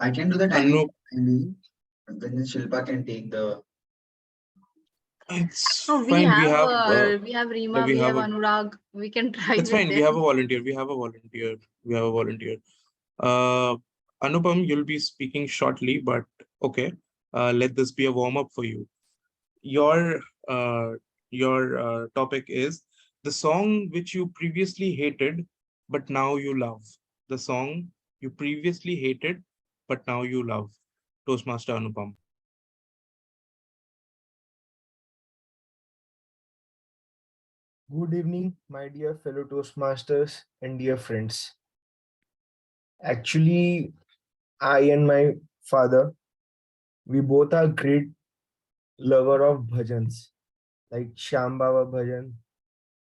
I can do the Anu, timing. Then Shilpa can take the. it's No, fine. We have Reema, we we have have a, Anurag. We can try it's with fine. We have a them. volunteer. We have a volunteer. We have a volunteer. Anupam, you'll be speaking shortly, but okay. Let this be a warm up for you. Your uh, your topic is the song which you previously hated, but now you love. The song you previously hated, but now you love. Toastmaster Anupam. Good evening, my dear fellow Toastmasters and dear friends. Actually, I and my father, we both are great lover of bhajans, like Shyam Baba bhajan.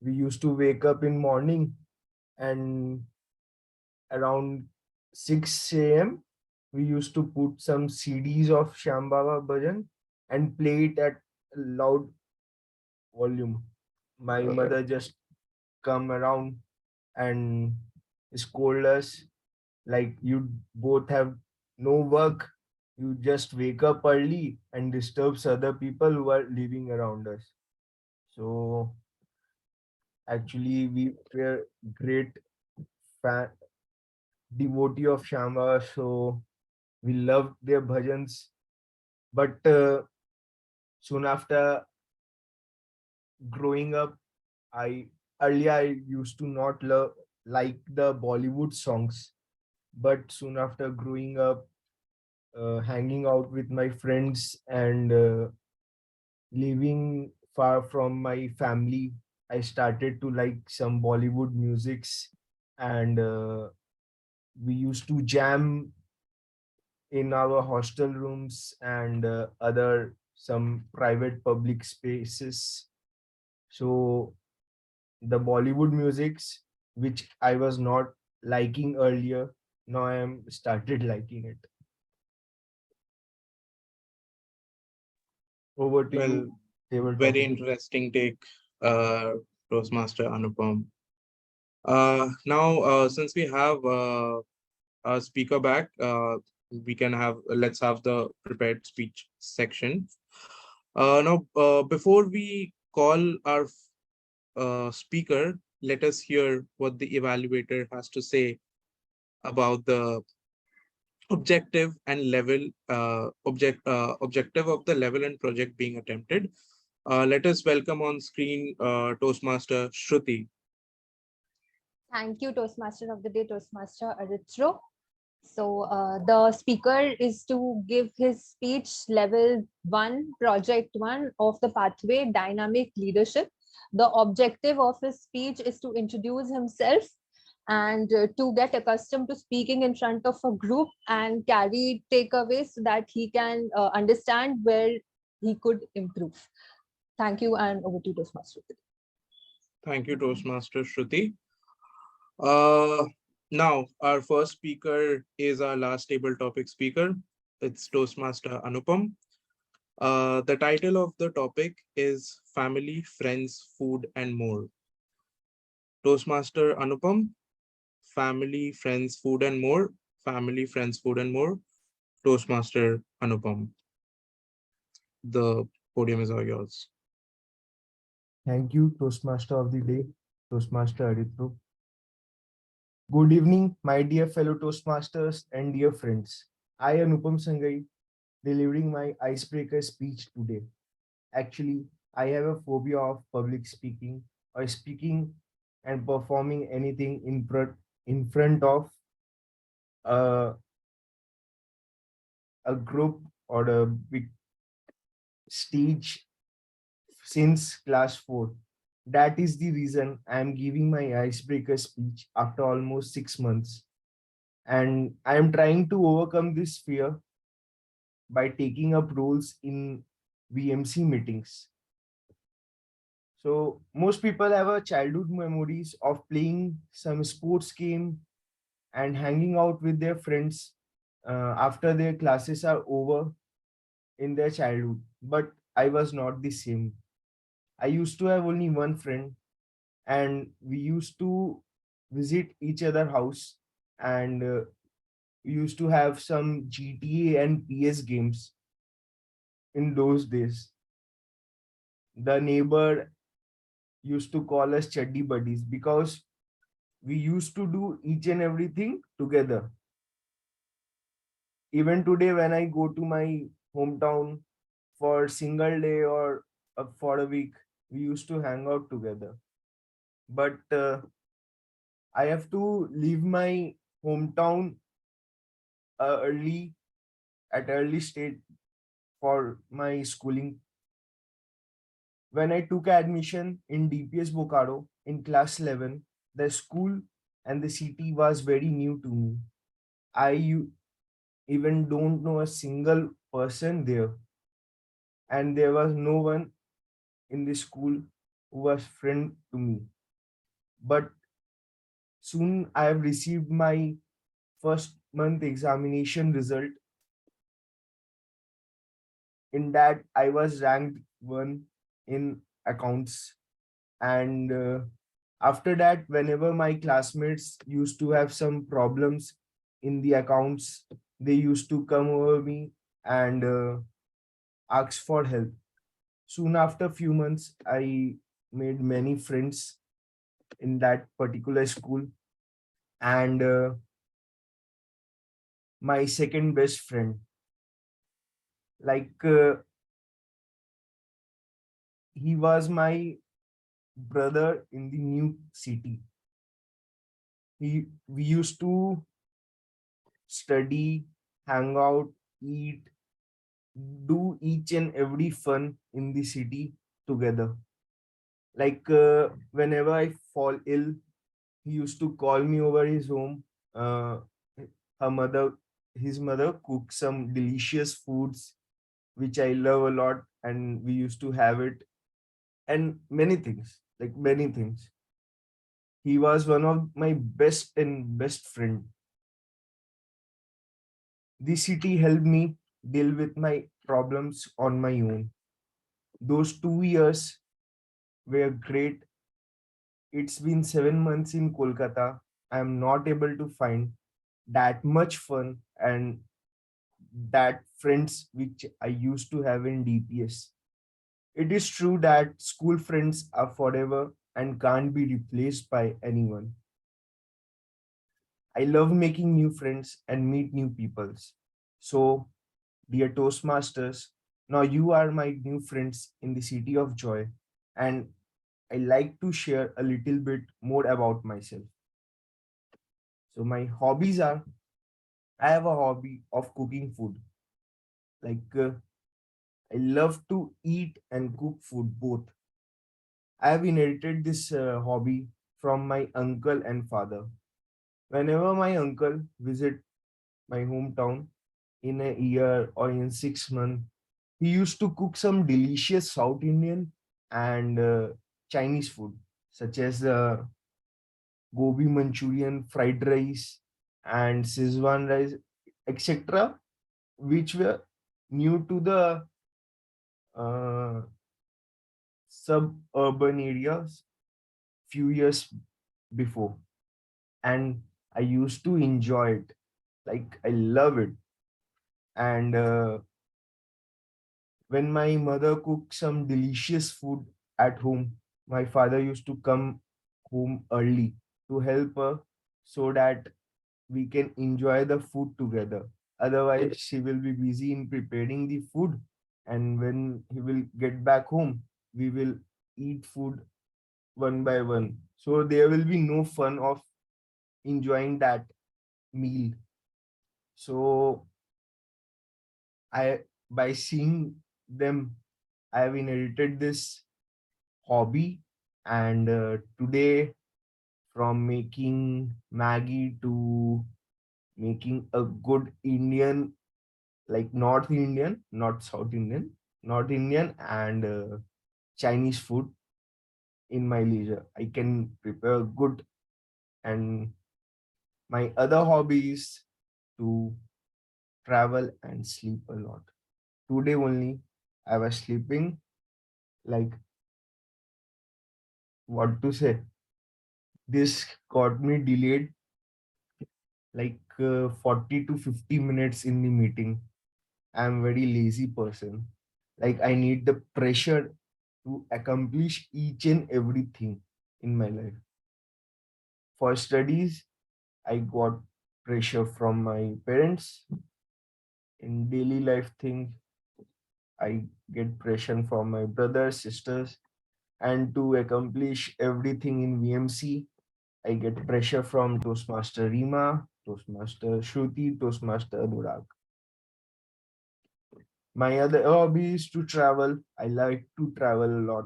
We used to wake up in morning and around 6 a.m. we used to put some CDs of Shyam Baba bhajan and play it at loud volume. My mother just come around and scold us like you both have no work, you just wake up early and disturbs other people who are living around us. So actually we were great fan devotee of Shamba, so we loved their bhajans. But soon after growing up, I earlier I used to not love like the Bollywood songs, but soon after growing up, hanging out with my friends and living far from my family, I started to like some Bollywood musics, and we used to jam in our hostel rooms and other some private public spaces. So the Bollywood musics, which I was not liking earlier, now I am started liking it. Over to Well, you, table very topic. interesting take, Toastmaster Anupam. Now, since we have a speaker back, we can have let's have the prepared speech section. Now, before we call our speaker, let us hear what the evaluator has to say about the objective and level objective of the level and project being attempted. Let us welcome on screen Toastmaster Shruti. Thank you, Toastmaster of the Day, Toastmaster Aritro. So the speaker is to give his speech level 1, project 1 of the pathway dynamic leadership. The objective of his speech is to introduce himself and to get accustomed to speaking in front of a group and carry takeaways so that he can understand where he could improve. Thank you, and over to you, Toastmaster. Thank you, Toastmaster Shruti. Now, our first speaker is our last table topic speaker. It's Toastmaster Anupam. The title of the topic is Family, Friends, Food, and More. Toastmaster Anupam, Family, Friends, Food, and More. Family, Friends, Food, and More. Toastmaster Anupam. The podium is all yours. Thank you, Toastmaster of the Day, Toastmaster Aditro. Good evening, my dear fellow Toastmasters and dear friends. I am Anupam Sangai, delivering my icebreaker speech today. Actually, I have a phobia of public speaking or speaking and performing anything in front of a a group or a big stage since class 4. That is the reason I am giving my icebreaker speech after almost 6 months. And I am trying to overcome this fear by taking up roles in VMC meetings. So most people have a childhood memories of playing some sports game and hanging out with their friends after their classes are over in their childhood. But I was not the same. I used to have only one friend, and we used to visit each other house, and we used to have some GTA and PS games in those days. The neighbor used to call us chuddy buddies because we used to do each and everything together. Even today, when I go to my hometown for a single day or for a week, we used to hang out together. But I have to leave my hometown early at early stage for my schooling. When I took admission in DPS Bokaro in class 11, the school and the city was very new to me. Even don't know a single person there, and there was no one in the school who was friend to me. But soon I have received my first month examination result. In that, I was ranked 1 in accounts. And after that, whenever my classmates used to have some problems in the accounts, they used to come over me and ask for help. Soon after few months, I made many friends in that particular school. And my second best friend, like he was my brother in the new city. We used to study, hang out, eat, do each and every fun in the city together. Like whenever I fall ill, he used to call me over his home. Her mother, his mother cooks some delicious foods which I love a lot, and we used to have it, and many things, like many things. He was one of my best friend. The city helped me deal with my problems on my own. Those 2 years were great. It's been 7 months in Kolkata. I'm not able to find that much fun and that friends which I used to have in DPS. It is true that school friends are forever and can't be replaced by anyone. I love making new friends and meet new peoples. So, dear Toastmasters, now you are my new friends in the city of joy, and I like to share a little bit more about myself. So, my hobbies are, I have a hobby of cooking food. Like, I love to eat and cook food both. I have inherited this hobby from my uncle and father. Whenever my uncle visit my hometown in a year or in 6 months, he used to cook some delicious South Indian and Chinese food, such as gobi Manchurian, fried rice, and Szechuan rice, etc., which were new to the uh, suburban areas few years before. And I used to enjoy it. Like, I love it. And when my mother cooked some delicious food at home, my father used to come home early to help her so that we can enjoy the food together. Otherwise, she will be busy in preparing the food. And when he will get back home, we will eat food one by one. So there will be no fun of enjoying that meal. So by seeing them, I have inherited this hobby, and today, from making Maggie to making a good Indian, like North Indian, not South Indian, North Indian and Chinese food in my leisure. I can prepare good, and my other hobby is to travel and sleep a lot. Today only I was sleeping like, what to say. This got me delayed like 40 to 50 minutes in the meeting. I'm very lazy person. Like I need the pressure to accomplish each and everything in my life. For studies, I got pressure from my parents. In daily life things, I get pressure from my brothers, sisters, and to accomplish everything in VMC, I get pressure from Toastmaster Rima, Toastmaster Shruti, Toastmaster Anurag. My other hobby is to travel. I like to travel a lot.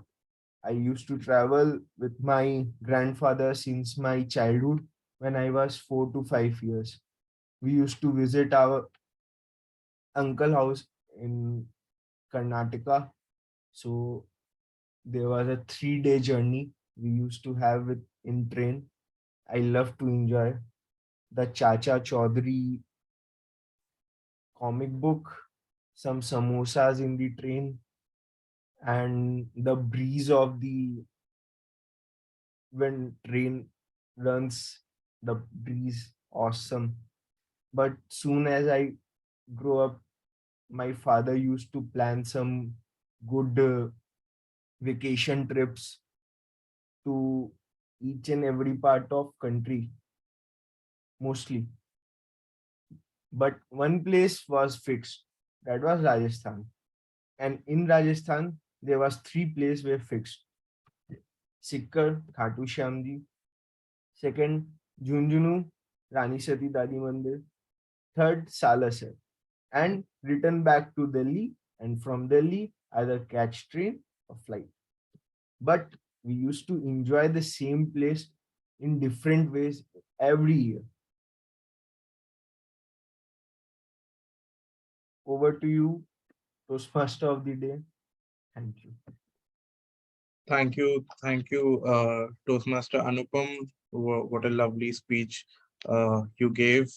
I used to travel with my grandfather since my childhood when I was 4 to 5 years. We used to visit our uncle house in Karnataka. So there was a 3 day journey we used to have it in train. I love to enjoy the Chacha Chaudhary comic book, some samosas in the train, and the breeze of the when train runs, the breeze awesome. But soon as I grow up, my father used to plan some good vacation trips to each and every part of country mostly, but one place was fixed, that was Rajasthan. And in Rajasthan there was 3 places were fixed: Sikkar, Khatu Shyamji; second, Junjunu, Rani Sati Dadi Mandir; third, Salasar. And return back to Delhi, and from Delhi either catch train or flight. But we used to enjoy the same place in different ways every year. Over to you, Toastmaster of the day. Thank you. Thank you, Toastmaster Anupam. What a lovely speech you gave.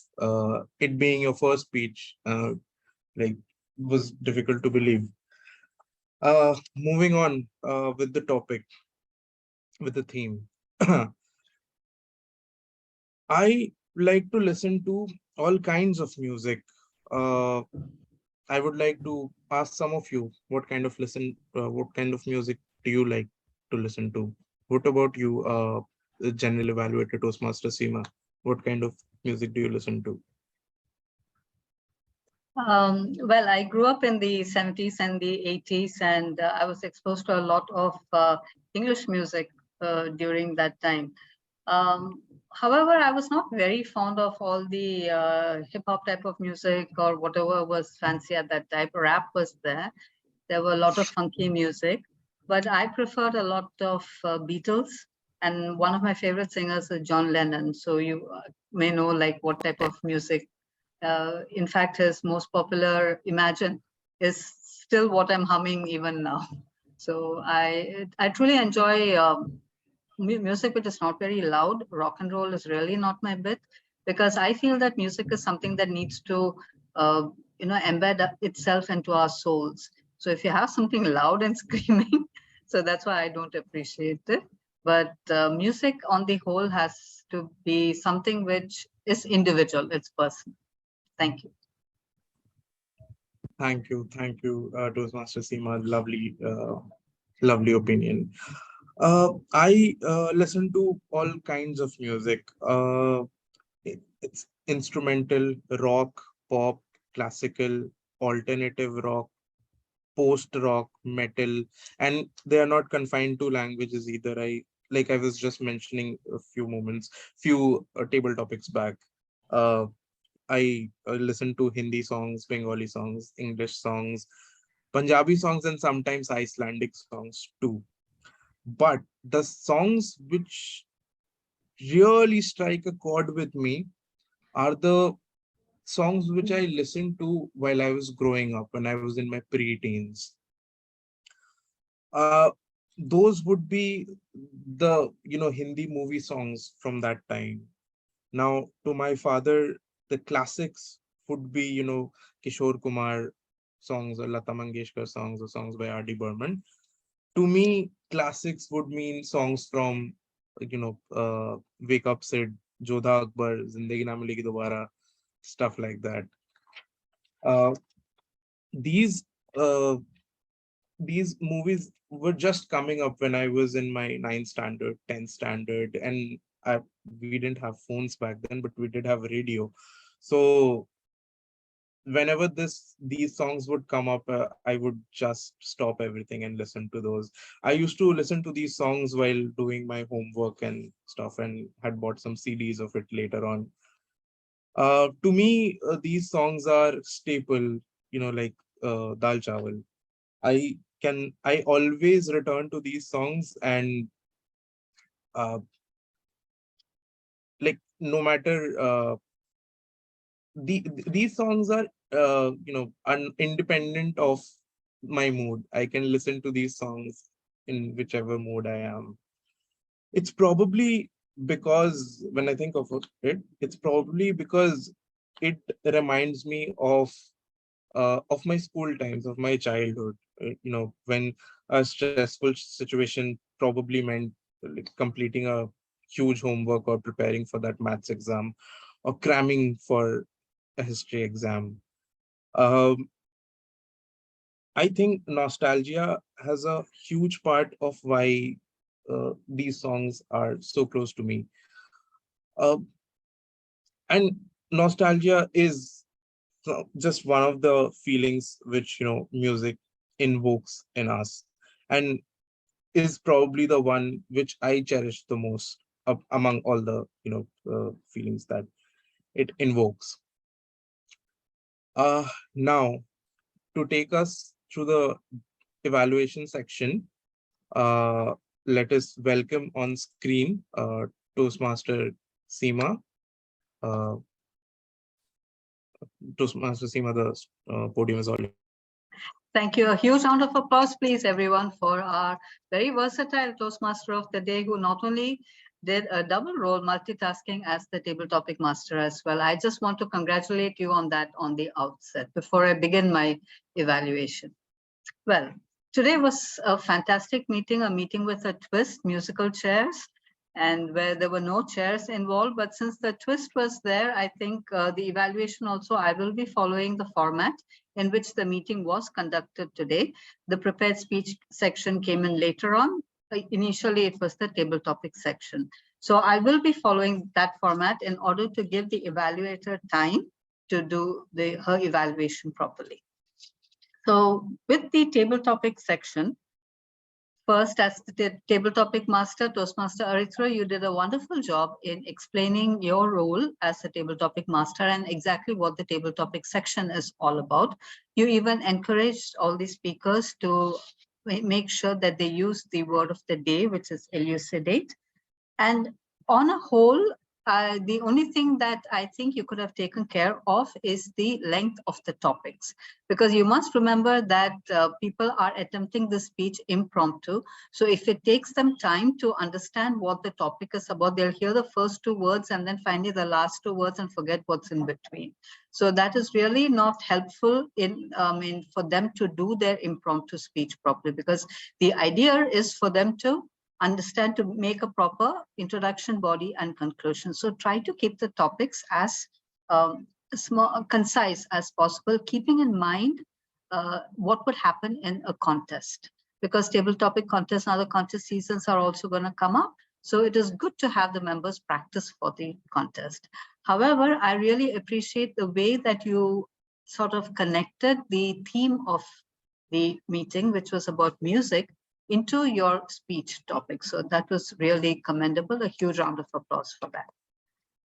It being your first speech, like, was difficult to believe. Moving on with the topic, with the theme. I like to listen to all kinds of music. I would like to ask some of you, what kind of music do you like to listen to? What about you, the general evaluator Toastmaster Seema? What kind of music do you listen to? Well, I grew up in the 70s and the 80s, and I was exposed to a lot of English music during that time. However, I was not very fond of all the hip hop type of music or whatever was fancy at that time. Rap was there. There were a lot of funky music, but I preferred a lot of Beatles. And one of my favorite singers is John Lennon. So you may know like what type of music. In fact, his most popular Imagine is still what I'm humming even now. So I truly enjoy music which is not very loud. Rock and roll is really not my bit, because I feel that music is something that needs to embed itself into our souls. So if you have something loud and screaming, so that's why I don't appreciate it. But music on the whole has to be something which is individual, it's personal. Thank you. Thank you, Toastmaster Seema. Lovely opinion. I listen to all kinds of music. It's instrumental, rock, pop, classical, alternative rock, post-rock, metal, and they are not confined to languages either. I was just mentioning a few table topics back. I listen to Hindi songs, Bengali songs, English songs, Punjabi songs, and sometimes Icelandic songs too. But the songs which really strike a chord with me are the songs which I listened to while I was growing up, when I was in my pre-teens. Uh, those would be the Hindi movie songs from that time. Now, to my father, the classics would be Kishore Kumar songs or Lata Mangeshkar songs or songs by R.D. Burman. To me, classics would mean songs from Wake Up Sid, Jodha Akbar, Zindagi Na Milegi Dobara, stuff like that. Uh, these uh, these movies were just coming up when I was in my 9th standard, 10th standard, and we didn't have phones back then, but we did have radio. So whenever these songs would come up, I would just stop everything and listen to those. I used to listen to these songs while doing my homework and stuff, and had bought some CDs of it later on. To me, these songs are staple, like Dal Chawal. I always return to these songs, and uh, like no matter these songs are independent of my mood. I can listen to these songs in whichever mood I am. It's probably because when I think of it's probably because it reminds me of my school times, of my childhood, when a stressful situation probably meant like completing a huge homework or preparing for that maths exam or cramming for a history exam. Um, I think nostalgia has a huge part of why these songs are so close to me. Uh, and nostalgia is just one of the feelings which music invokes in us, and is probably the one which I cherish the most among all the feelings that it invokes. Now, to take us through the evaluation section, uh, let us welcome on screen Toastmaster Seema. Uh, Toastmaster Seema, the podium is all yours. Thank you. A huge round of applause, please, everyone, for our very versatile Toastmaster of the day, who not only did a double role multitasking as the table topic master as well. I just want to congratulate you on that on the outset before I begin my evaluation. Well, today was a fantastic meeting, a meeting with a twist, musical chairs, and where there were no chairs involved. But since the twist was there, I think the evaluation also, I will be following the format in which the meeting was conducted today. The prepared speech section came in later on. Initially, it was the table topic section. So I will be following that format in order to give the evaluator time to do her evaluation properly. So with the table topic section, first, as the table topic master, Toastmaster Arithra, you did a wonderful job in explaining your role as a table topic master and exactly what the table topic section is all about. You even encouraged all the speakers to make sure that they use the word of the day, which is elucidate. And on a whole, the only thing that I think you could have taken care of is the length of the topics, because you must remember that people are attempting this speech impromptu. So if it takes them time to understand what the topic is about, they'll hear the first two words and then finally the last two words and forget what's in between. So that is really not helpful for them to do their impromptu speech properly, because the idea is for them to understand, to make a proper introduction, body, and conclusion. So try to keep the topics as concise as possible, keeping in mind what would happen in a contest, because table topic contests and other contest seasons are also going to come up. So it is good to have the members practice for the contest. However, I really appreciate the way that you sort of connected the theme of the meeting, which was about music, into your speech topic. So that was really commendable. A huge round of applause for that.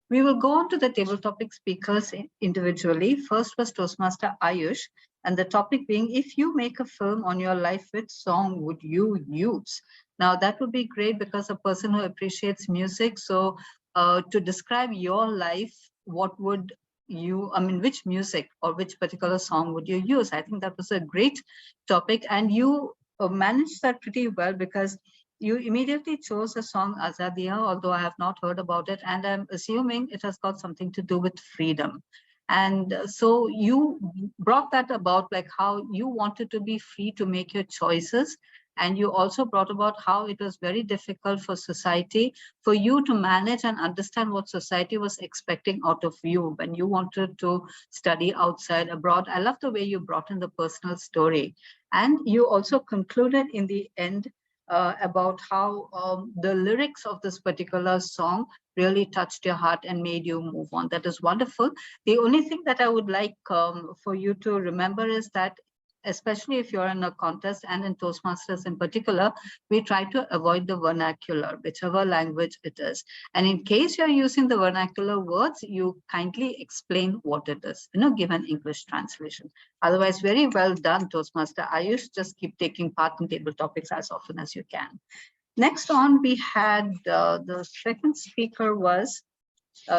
We will go on to the table topic speakers individually. First was Toastmaster Ayush, and the topic being, if you make a film on your life, which song would you use? Now that would be great because a person who appreciates music. So to describe your life, what would you, I mean, which music or which particular song would you use? I think that was a great topic, and you managed that pretty well because you immediately chose the song Azadia, although I have not heard about it, and I'm assuming it has got something to do with freedom. And so you brought that about, like how you wanted to be free to make your choices. And you also brought about how it was very difficult for society, for you to manage and understand what society was expecting out of you when you wanted to study outside abroad. I love the way you brought in the personal story. And you also concluded in the end about how the lyrics of this particular song really touched your heart and made you move on. That is wonderful. The only thing that I would like for you to remember is that, especially if you're in a contest and in Toastmasters in particular, we try to avoid the vernacular, whichever language it is. And in case you're using the vernacular words, you kindly explain what it is, give an English translation. Otherwise, very well done, Toastmaster Ayush. Just keep taking part in table topics as often as you can. Next on, we had the second speaker was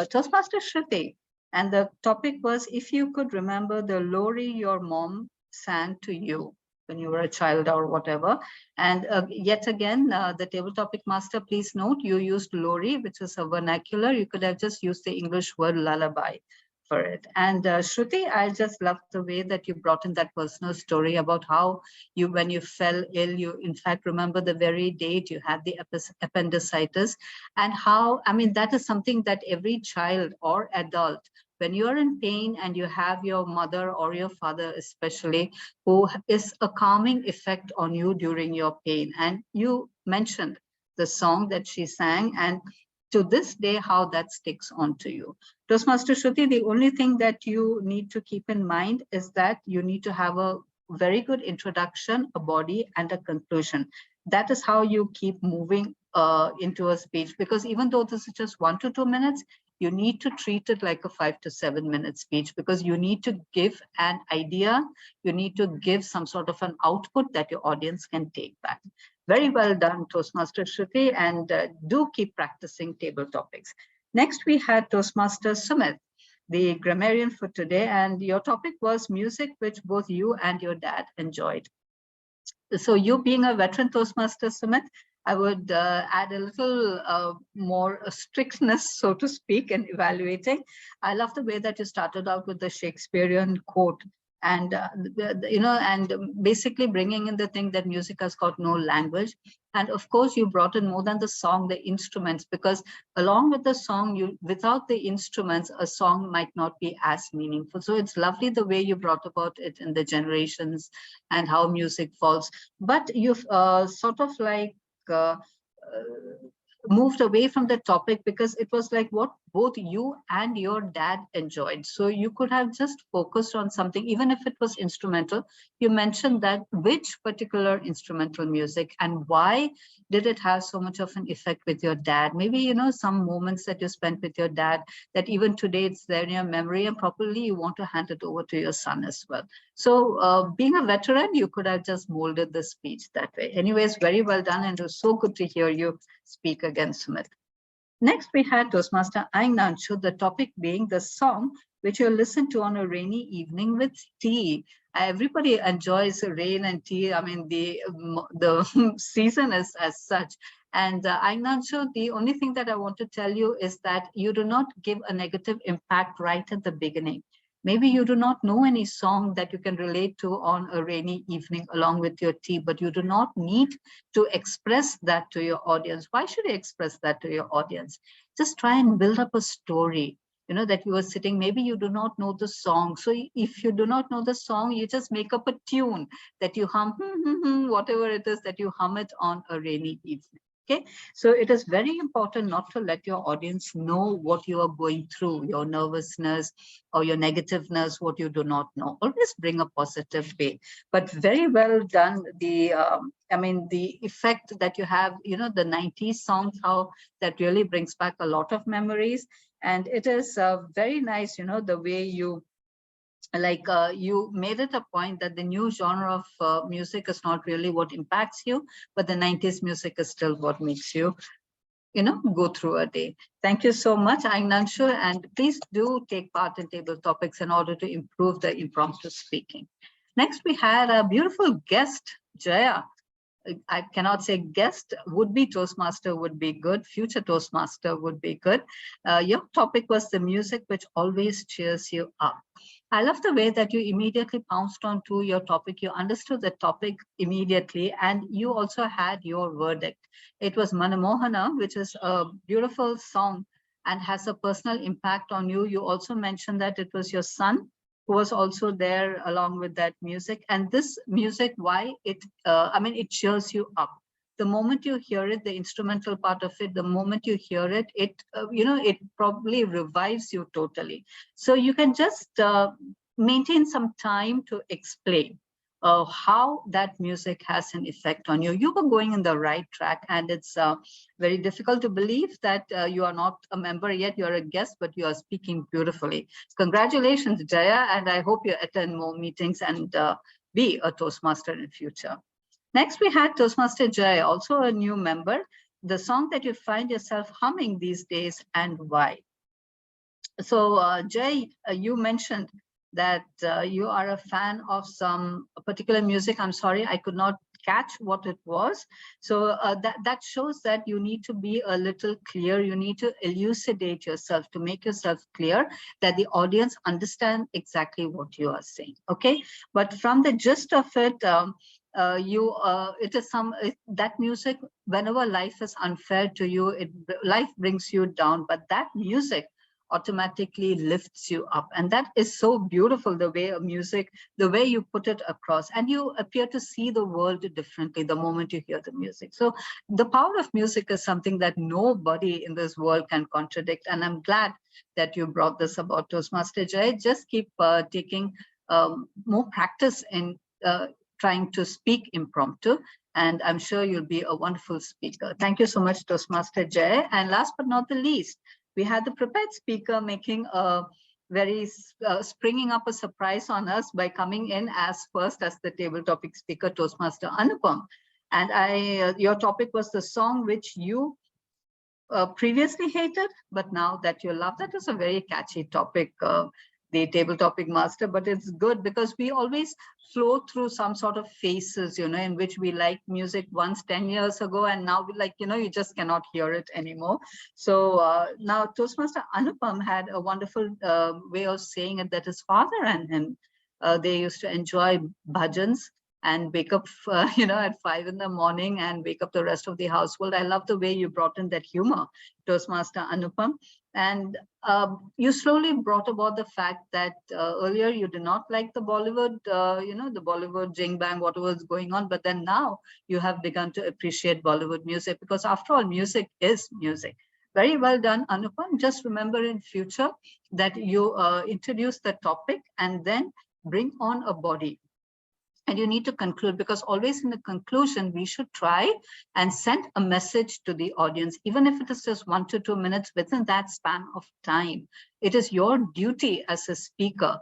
Toastmaster Shruti. And the topic was, if you could remember the Lori your mom sang to you when you were a child or whatever. And yet again, the table topic master, please note, you used Lori, which is a vernacular. You could have just used the English word lullaby for it. And Shruti, I just love the way that you brought in that personal story about how you, when you fell ill, you in fact remember the very date you had the appendicitis, and how, I mean, that is something that every child or adult, when you're in pain and you have your mother or your father especially, who is a calming effect on you during your pain. And you mentioned the song that she sang, and to this day, how that sticks onto you. Toastmaster Shruti, the only thing that you need to keep in mind is that you need to have a very good introduction, a body, and a conclusion. That is how you keep moving into a speech, because even though this is just 1 to 2 minutes, you need to treat it like a 5 to 7 minute speech, because you need to give an idea, you need to give some sort of an output that your audience can take back. Very well done, Toastmaster Shruti, and do keep practicing table topics. Next, we had Toastmaster Sumit, the grammarian for today, and your topic was music which both you and your dad enjoyed. So you being a veteran Toastmaster, Sumit, I would add a little more strictness, so to speak, in evaluating. I love the way that you started out with the Shakespearean quote, and and basically bringing in the thing that music has got no language. And of course, you brought in more than the song, the instruments, because along with the song, without the instruments, a song might not be as meaningful. So it's lovely the way you brought about it in the generations and how music falls. But you've sort of like moved away from the topic, because it was like what both you and your dad enjoyed. So you could have just focused on something, even if it was instrumental. You mentioned that which particular instrumental music and why did it have so much of an effect with your dad? Maybe, some moments that you spent with your dad that even today it's there in your memory, and probably you want to hand it over to your son as well. So being a veteran, you could have just molded the speech that way. Anyways, very well done. And it was so good to hear you speak again, Sumit. Next, we had Toastmaster Aingnanshu, the topic being the song which you listen to on a rainy evening with tea. Everybody enjoys rain and tea. I mean, the season is as such. And Aingnanshu, the only thing that I want to tell you is that you do not give a negative impact right at the beginning. Maybe you do not know any song that you can relate to on a rainy evening along with your tea, but you do not need to express that to your audience. Why should you express that to your audience? Just try and build up a story, that you are sitting, maybe you do not know the song. So if you do not know the song, you just make up a tune that you hum, whatever it is that you hum it on a rainy evening. Okay, so it is very important not to let your audience know what you are going through, your nervousness or your negativeness, what you do not know. Always bring a positive way. But very well done. The effect that you have, the 90s songs, how that really brings back a lot of memories. And it is very nice, the way you you made it a point that the new genre of music is not really what impacts you, but the 90s music is still what makes you, go through a day. Thank you so much, Aignanshu, and please do take part in table topics in order to improve the impromptu speaking. Next, we had a beautiful guest, Jaya. I cannot say guest, would-be Toastmaster would be good, future Toastmaster would be good. Your topic was the music which always cheers you up. I love the way that you immediately pounced onto your topic. You understood the topic immediately, and you also had your verdict. It was Manamohana, which is a beautiful song and has a personal impact on you. You also mentioned that it was your son who was also there along with that music. And this music, why it, it cheers you up. The moment you hear it, the instrumental part of it, the moment you hear it, it probably revives you totally. So you can just maintain some time to explain how that music has an effect on you. You were going in the right track, and it's very difficult to believe that you are not a member yet, you're a guest, but you are speaking beautifully. Congratulations, Jaya, and I hope you attend more meetings and be a Toastmaster in future. Next, we had Toastmaster Jay, also a new member. The song that you find yourself humming these days and why. So Jay, you mentioned that you are a fan of some particular music. I'm sorry, I could not catch what it was. So that shows that you need to be a little clear. You need to elucidate yourself to make yourself clear that the audience understand exactly what you are saying. Okay, but from the gist of it, it is that music, whenever life is unfair to you, life brings you down, but that music automatically lifts you up. And that is so beautiful, the way of music, the way you put it across, and you appear to see the world differently the moment you hear the music. So the power of music is something that nobody in this world can contradict. And I'm glad that you brought this about, Toastmaster Jay. Just keep taking more practice in trying to speak impromptu, and I'm sure you'll be a wonderful speaker. Thank you so much, Toastmaster Jay. And last but not the least, we had the prepared speaker making a very springing up a surprise on us by coming in as first as the table topic speaker, Toastmaster Anupam. And your topic was the song which you previously hated, but now that you love. That was a very catchy topic, the table topic master, but it's good because we always flow through some sort of phases, in which we liked music once 10 years ago, and now we like, you just cannot hear it anymore. So now Toastmaster Anupam had a wonderful way of saying it, that his father and him, they used to enjoy bhajans and wake up, at 5 in the morning and wake up the rest of the household. I love the way you brought in that humor, Toastmaster Anupam. And you slowly brought about the fact that earlier you did not like the Bollywood, the Bollywood jing bang, whatever was going on. But then now you have begun to appreciate Bollywood music, because after all, music is music. Very well done, Anupam. Just remember in future that you introduce the topic and then bring on a body. And you need to conclude, because always in the conclusion, we should try and send a message to the audience, even if it is just 1 to 2 minutes within that span of time. It is your duty as a speaker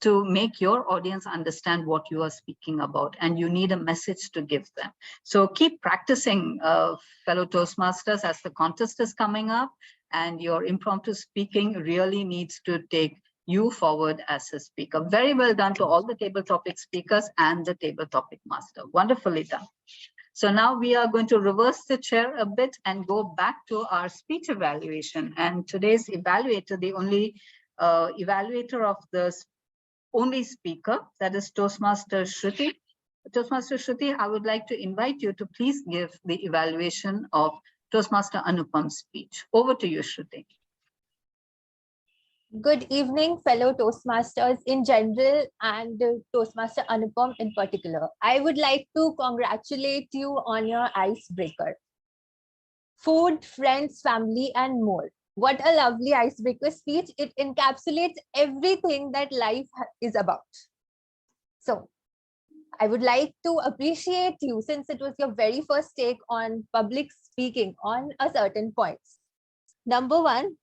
to make your audience understand what you are speaking about, and you need a message to give them. So keep practicing, fellow Toastmasters, as the contest is coming up, and your impromptu speaking really needs to take you forward as a speaker. Very well done to all the table topic speakers and the table topic master. Wonderfully done. So now we are going to reverse the chair a bit and go back to our speech evaluation. And today's evaluator, the only evaluator of the only speaker, that is Toastmaster Shruti. Toastmaster Shruti, I would like to invite you to please give the evaluation of Toastmaster Anupam's speech. Over to you, Shruti. Good evening, fellow Toastmasters in general and Toastmaster Anupam in particular. I would like to congratulate you on your icebreaker. Food, friends, family, and more. What a lovely icebreaker speech. It encapsulates everything that life is about. So I would like to appreciate you, since it was your very first take on public speaking on a certain points. Number one,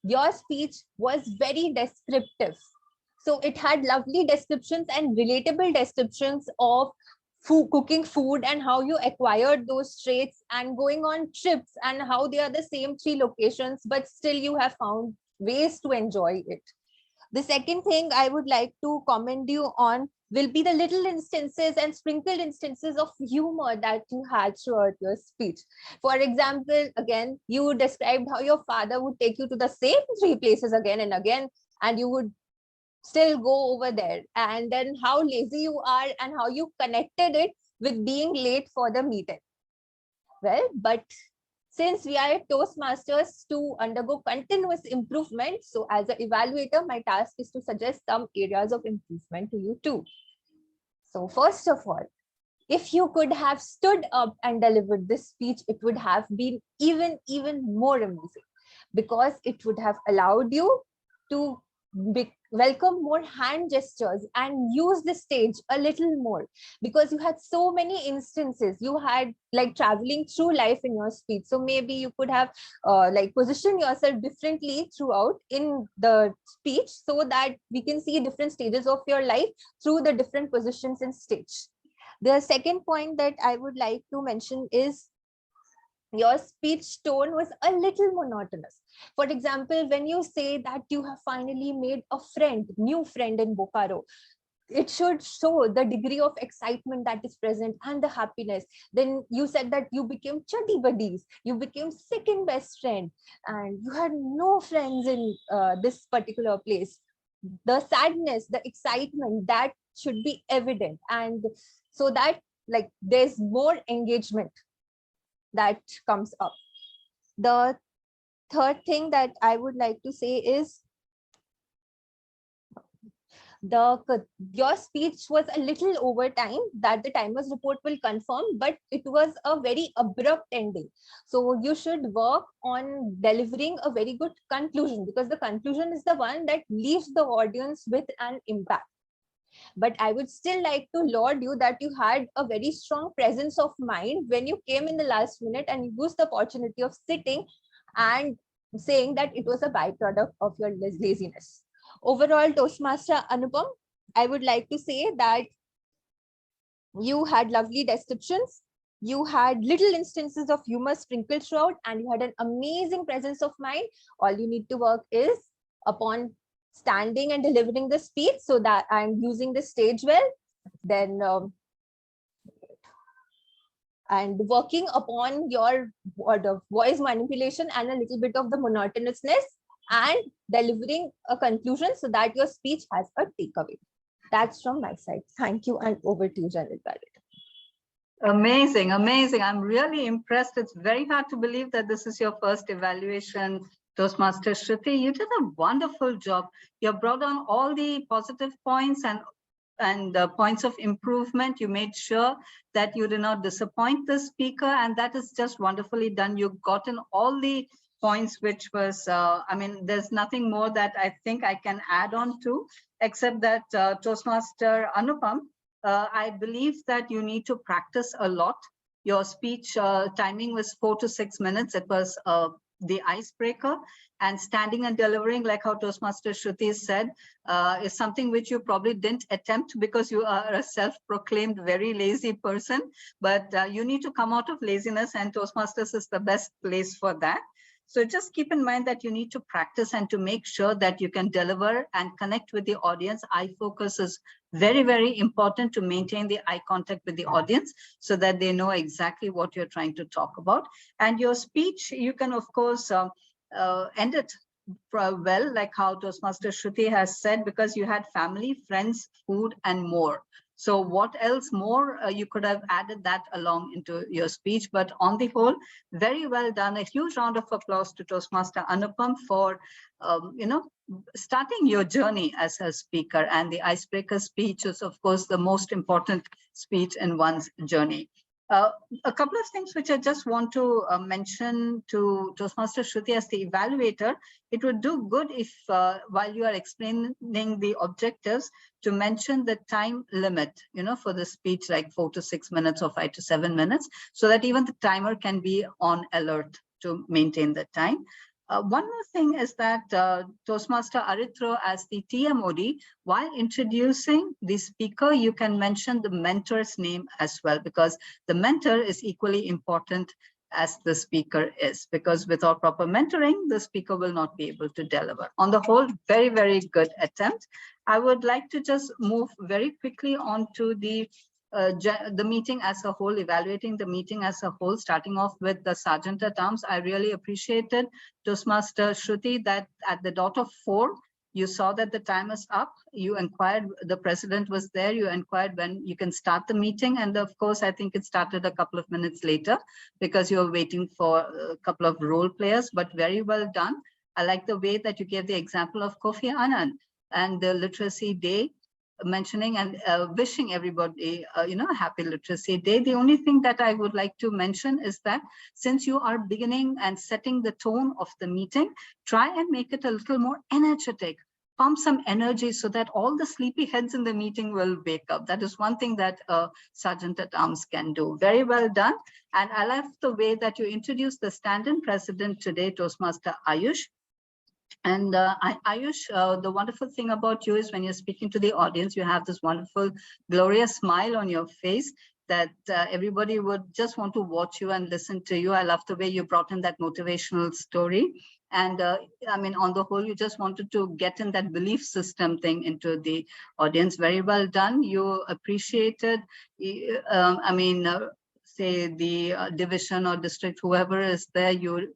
your speech was very descriptive. So it had lovely descriptions and relatable descriptions of food, cooking food, and how you acquired those traits, and going on trips, and how they are the same 3 locations, but still you have found ways to enjoy it. The second thing I would like to commend you on will be the little instances and sprinkled instances of humor that you had throughout your speech. For example, again, you described how your father would take you to the same 3 places again and again, and you would still go over there, and then how lazy you are and how you connected it with being late for the meeting. Well, but since we are at Toastmasters to undergo continuous improvement, so as an evaluator, my task is to suggest some areas of improvement to you too. So first of all, if you could have stood up and delivered this speech, it would have been even more amazing, because it would have allowed you to welcome more hand gestures and use the stage a little more, because you had so many instances. You had like traveling through life in your speech, so maybe you could have like positioned yourself differently throughout in the speech, so that we can see different stages of your life through the different positions in stage. The second point that I would like to mention is your speech tone was a little monotonous. For example, when you say that you have finally made a new friend in Bokaro, it should show the degree of excitement that is present and the happiness. Then you said that you became chuddy buddies, you became second best friend, and you had no friends in this particular place. The sadness, the excitement, that should be evident, and so that like there's more engagement that comes up. The third thing that I would like to say is your speech was a little over time, that the timer's report will confirm, but it was a very abrupt ending. So you should work on delivering a very good conclusion, because the conclusion is the one that leaves the audience with an impact. But I would still like to laud you that you had a very strong presence of mind when you came in the last minute and you used the opportunity of sitting and saying that it was a byproduct of your laziness. Overall, Toastmaster Anupam, I would like to say that you had lovely descriptions, you had little instances of humor sprinkled throughout, and you had an amazing presence of mind. All you need to work is upon standing and delivering the speech, so that I'm using the stage well, then and working upon your voice manipulation and a little bit of the monotonousness, and delivering a conclusion so that your speech has a takeaway. That's from my side. Thank you, and over to you, General Barrett. Amazing, amazing. I'm really impressed. It's very hard to believe that this is your first evaluation, Toastmaster Shruti. You did a wonderful job. You brought on all the positive points and the points of improvement. You made sure that you did not disappoint the speaker, and that is just wonderfully done. You've gotten all the points, which was, I mean, there's nothing more that I think I can add on to, except that Toastmaster Anupam, I believe that you need to practice a lot. Your speech timing was 4 to 6 minutes. It was the icebreaker, and standing and delivering, like how Toastmaster Shruti said, is something which you probably didn't attempt because you are a self-proclaimed very lazy person, but you need to come out of laziness, and Toastmasters is the best place for that. So just keep in mind that you need to practice and to make sure that you can deliver and connect with the audience. Eye focus is very, very important to maintain the eye contact with the audience so that they know exactly what you're trying to talk about. And your speech, you can, of course, end it well, like how Toastmaster Shruti has said, because you had family, friends, food, and more. So what else more? You could have added that along into your speech, but on the whole, very well done. A huge round of applause to Toastmaster Anupam for, starting your journey as a speaker. And the icebreaker speech is, of course, the most important speech in one's journey. A couple of things which I just want to mention to Toastmaster Shruti as the evaluator. It would do good if while you are explaining the objectives, to mention the time limit, for the speech, like 4 to 6 minutes or 5 to 7 minutes, so that even the timer can be on alert to maintain the time. One more thing is that Toastmaster Arithro, as the TMOD, while introducing the speaker, you can mention the mentor's name as well, because the mentor is equally important as the speaker is, because without proper mentoring, the speaker will not be able to deliver. On the whole, very, very good attempt. I would like to just move very quickly on to the meeting as a whole, evaluating the meeting as a whole, starting off with the Sergeant at Arms. I really appreciated Toastmaster Shruti that at the dot of 4, you saw that the time is up. You inquired, the president was there, you inquired when you can start the meeting. And of course, I think it started a couple of minutes later because you were waiting for a couple of role players, but very well done. I like the way that you gave the example of Kofi Annan and the Literacy Day, mentioning and wishing everybody, a happy Literacy Day. The only thing that I would like to mention is that since you are beginning and setting the tone of the meeting, try and make it a little more energetic. Pump some energy so that all the sleepy heads in the meeting will wake up. That is one thing that a Sergeant at Arms can do. Very well done. And I love the way that you introduced the stand-in president today, Toastmaster Ayush. And Ayush, the wonderful thing about you is when you're speaking to the audience, you have this wonderful, glorious smile on your face that everybody would just want to watch you and listen to you. I love the way you brought in that motivational story. And I mean, on the whole, you just wanted to get in that belief system thing into the audience. Very well done. You appreciated, say the division or district, whoever is there, you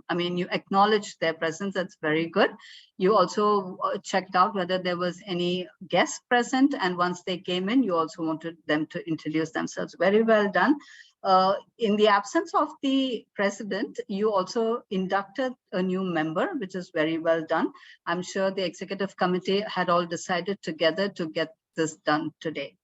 acknowledge their presence. That's very good. You also checked out whether there was any guests present, and once they came in, you also wanted them to introduce themselves. Very well done. In the absence of the president, you also inducted a new member, which is very well done. I'm sure the executive committee had all decided together to get this done today.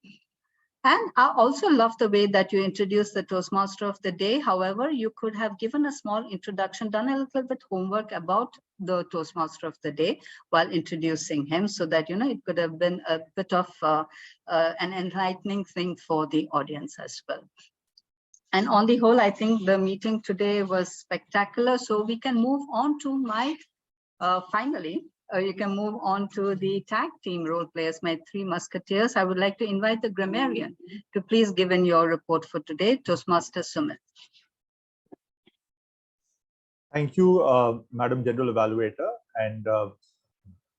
And I also love the way that you introduced the Toastmaster of the Day. However, you could have given a small introduction, done a little bit homework about the Toastmaster of the Day while introducing him, so that, it could have been a bit of an enlightening thing for the audience as well. And on the whole, I think the meeting today was spectacular. So we can move on to my, finally, you can move on to the tag team role players, my 3 musketeers. I would like to invite the grammarian to please give in your report for today, Toastmaster Sumit. Thank you, Madam General Evaluator, and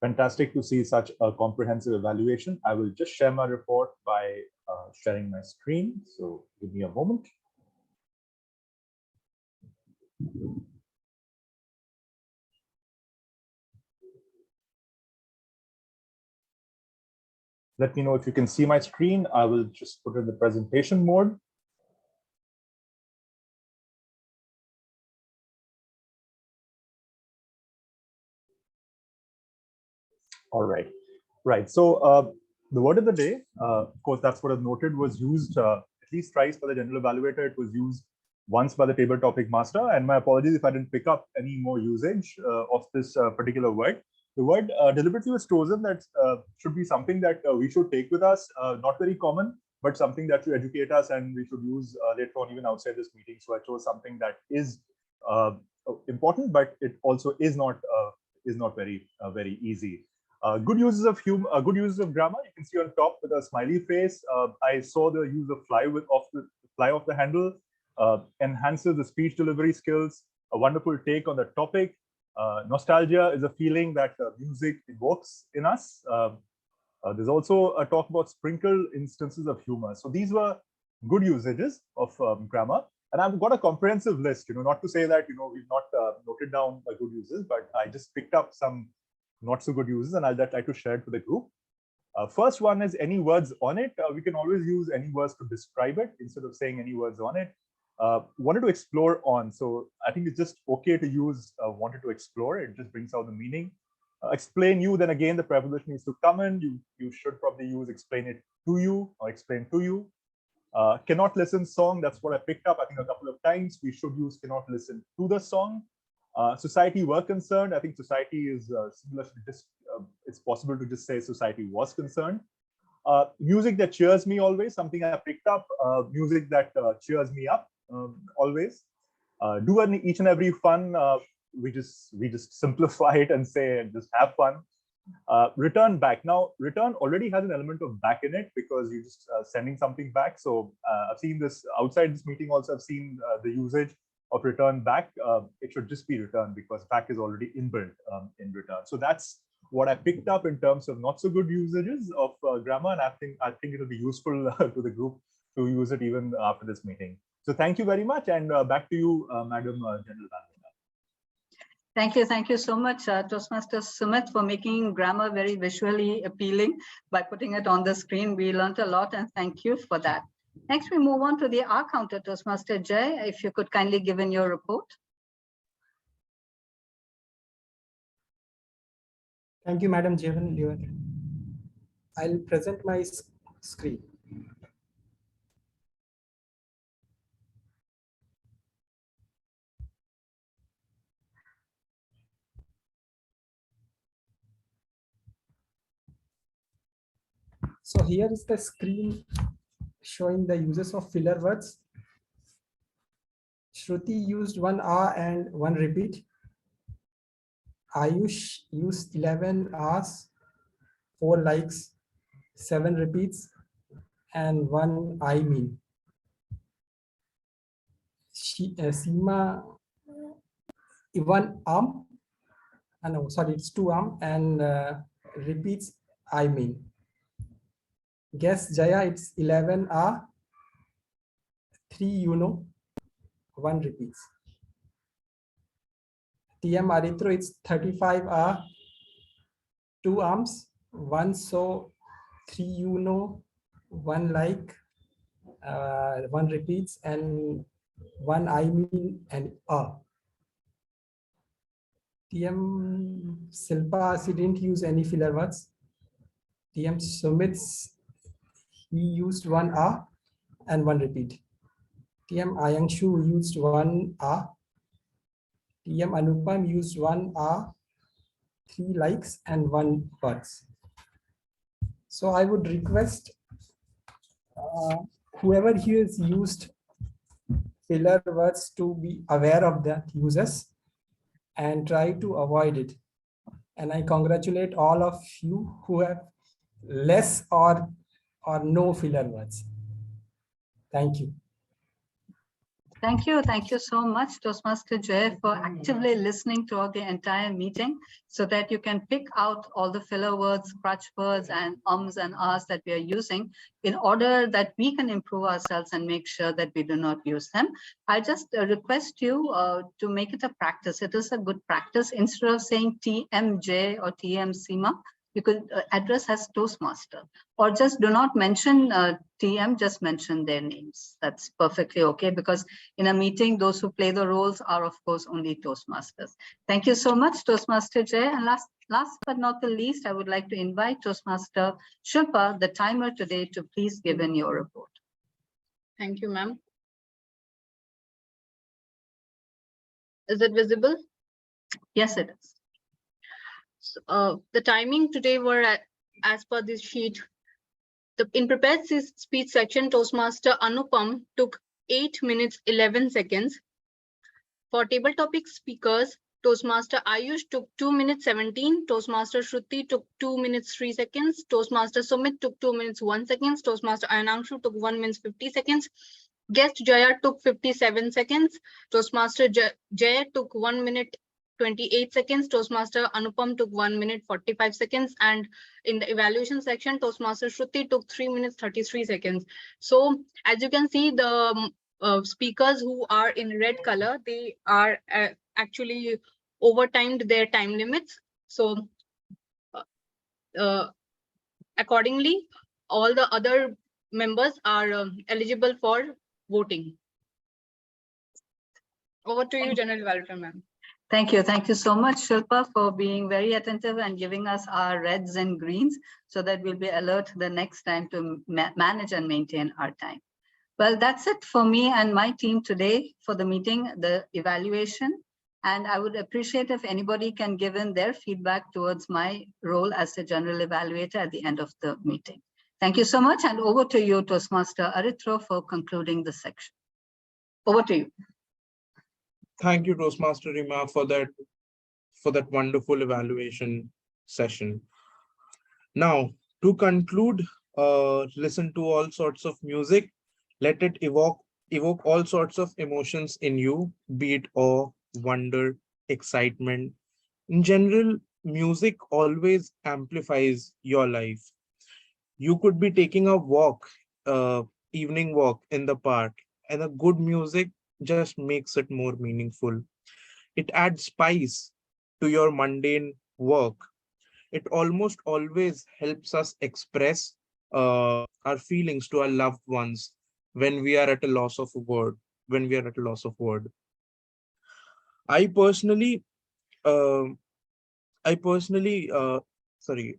fantastic to see such a comprehensive evaluation. I will just share my report by sharing my screen. So give me a moment. Let me know if you can see my screen. I will just put in the presentation mode. All right. Right. So the word of the day, of course, that's what I've noted, was used at least thrice by the general evaluator. It was used once by the table topic master. And my apologies if I didn't pick up any more usage of this particular word. The word deliberately was chosen. That should be something that we should take with us. Not very common, but something that should educate us and we should use later on, even outside this meeting. So I chose something that is important, but it also is not very easy. Good uses of humor, good uses of grammar. You can see on top with a smiley face. I saw the use of fly off the handle. Enhances the speech delivery skills. A wonderful take on the topic. Nostalgia is a feeling that music evokes in us. There's also a talk about sprinkled instances of humor. So these were good usages of grammar. And I've got a comprehensive list, not to say that, we've not noted down good uses, but I just picked up some not so good uses and I'll try to share it with the group. First one is any words on it. We can always use any words to describe it instead of saying any words on it. Wanted to explore on. So I think it's just okay to use wanted to explore. It just brings out the meaning. Explain you, then again, the preposition needs to come in. You should probably use explain it to you or explain to you. Cannot listen song, that's what I picked up, I think, a couple of times. We should use cannot listen to the song. Society were concerned. I think society is similar to just, it's possible to just say society was concerned. Music that cheers me always, something I picked up. Music that cheers me up always. Do each and every fun we just simplify it and say, just have fun. Return back. Now, return already has an element of back in it because you're just sending something back. So I've seen this outside this meeting also. I've seen the usage of return back. It should just be return because back is already inbuilt in return. So that's what I picked up in terms of not so good usages of grammar, and I think it'll be useful to the group to use it even after this meeting. So thank you very much, and back to you, Madam General Manager. Thank you so much, Toastmaster Sumit, for making grammar very visually appealing by putting it on the screen. We learned a lot, and thank you for that. Next, we move on to the R counter. Toastmaster Jay, if you could kindly give in your report. Thank you, Madam Jeevan. I'll present my screen. So here is the screen showing the uses of filler words. Shruti used 1 R and 1 repeat. Ayush used 11 R's, 4 likes, 7 repeats, and 1 I mean. Seema, 1 arm, no, sorry, it's 2 arm and repeats I mean. Guess Jaya, it's 11 R, 3 you know, 1 repeats. TM Arithro, it's 35 R, 2 arms, 1 so, 3 you know, 1 like, 1 repeats, and 1 I mean and TM Silpa, she didn't use any filler words. TM Sumit's, he used 1 R and 1 repeat. TM Ayangshu used 1 R. TM Anupam used 1 R, 3 likes, and 1 words. So I would request whoever here has used filler words to be aware of that uses and try to avoid it. And I congratulate all of you who have less or no filler words. Thank you. Thank you so much, Toastmaster Jay, for actively listening throughout the entire meeting so that you can pick out all the filler words, crutch words, and ums and ahs that we are using in order that we can improve ourselves and make sure that we do not use them. I just request you to make it a practice. It is a good practice. Instead of saying TMJ or TM Seema, you could address as Toastmaster, or just do not mention TM, just mention their names. That's perfectly okay, because in a meeting, those who play the roles are, of course, only Toastmasters. Thank you so much, Toastmaster Jay. And last but not the least, I would like to invite Toastmaster Shilpa, the timer today, to please give in your report. Thank you, ma'am. Is it visible? Yes, it is. So, the timing today were as per this sheet. In prepared speech section, Toastmaster Anupam took 8 minutes 11 seconds. For table topic speakers, Toastmaster Ayush took 2 minutes 17. Toastmaster Shruti took 2 minutes 3 seconds. Toastmaster Sumit took 2 minutes 1 second. Toastmaster Ayangshu took 1 minute 50 seconds. Guest Jaya took 57 seconds. Toastmaster Jay took 1 minute 28 seconds. Toastmaster Anupam took 1 minute 45 seconds. And in the evaluation section, Toastmaster Shruti took 3 minutes 33 seconds. So as you can see, the speakers who are in red color, they are actually overtimed their time limits. So accordingly, all the other members are eligible for voting. Over to you, General Evaluator, ma'am. Thank you so much, Shilpa, for being very attentive and giving us our reds and greens so that we'll be alert the next time to manage and maintain our time. Well, that's it for me and my team today for the meeting, the evaluation. And I would appreciate if anybody can give in their feedback towards my role as the general evaluator at the end of the meeting. Thank you so much. And over to you, Toastmaster Arithro, for concluding the section. Over to you. Thank you, Toastmaster Rima, for that wonderful evaluation session. Now, to conclude, listen to all sorts of music. Let it evoke all sorts of emotions in you, be it awe, wonder, excitement. In general, music always amplifies your life. You could be taking a walk, evening walk in the park, and a good music just makes it more meaningful. It adds spice to your mundane work. It almost always helps us express our feelings to our loved ones when we are at a loss of a word. When we are at a loss of word, I personally, uh, I personally, sorry,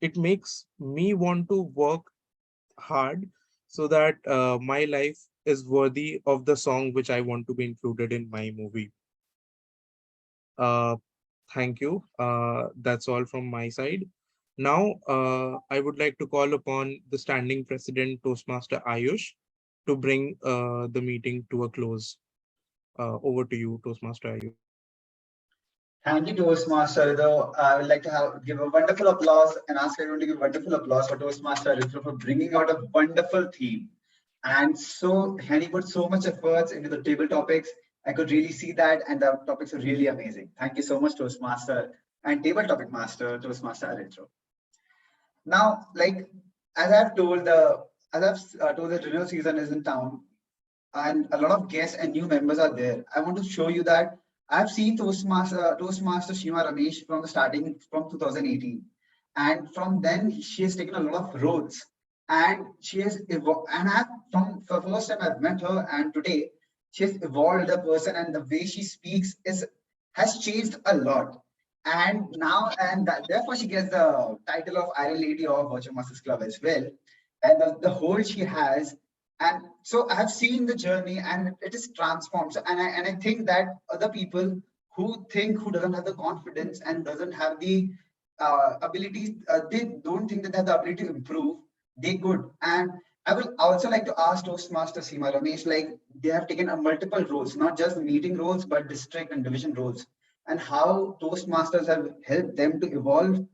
it makes me want to work hard so that my life is worthy of the song which I want to be included in my movie. Uh, Thank you. That's all from my side. Now, I would like to call upon the standing president, Toastmaster Ayush, to bring the meeting to a close. Over to you, Toastmaster Ayush. Thank you, Toastmaster. Though I would like to give a wonderful applause and ask everyone to give wonderful applause for Toastmaster Arithro for bringing out a wonderful theme. And he put so much efforts into the table topics. I could really see that, and the topics are really amazing. Thank you so much, Toastmaster and table topic master, Toastmaster Arithro. Now, like as I've told the told the renewal season is in town, and a lot of guests and new members are there. I want to show you that I've seen Toastmaster Shima Ramesh from the starting from 2018, and from then she has taken a lot of roles, and she has evolved. And I from the first time I've met her, and today she has evolved as a person, and the way she speaks is has changed a lot. And now, therefore, she gets the title of Iron Lady of VirtuoMasters Club as well, and the hold she has. And so I have seen the journey, and it is transformed. So, and I think that other people who doesn't have the confidence and doesn't have the abilities, they don't think that they have the ability to improve. They could. And I will also like to ask Toastmaster Seema Ramesh, like they have taken a multiple roles, not just meeting roles, but district and division roles, and how Toastmasters have helped them to evolve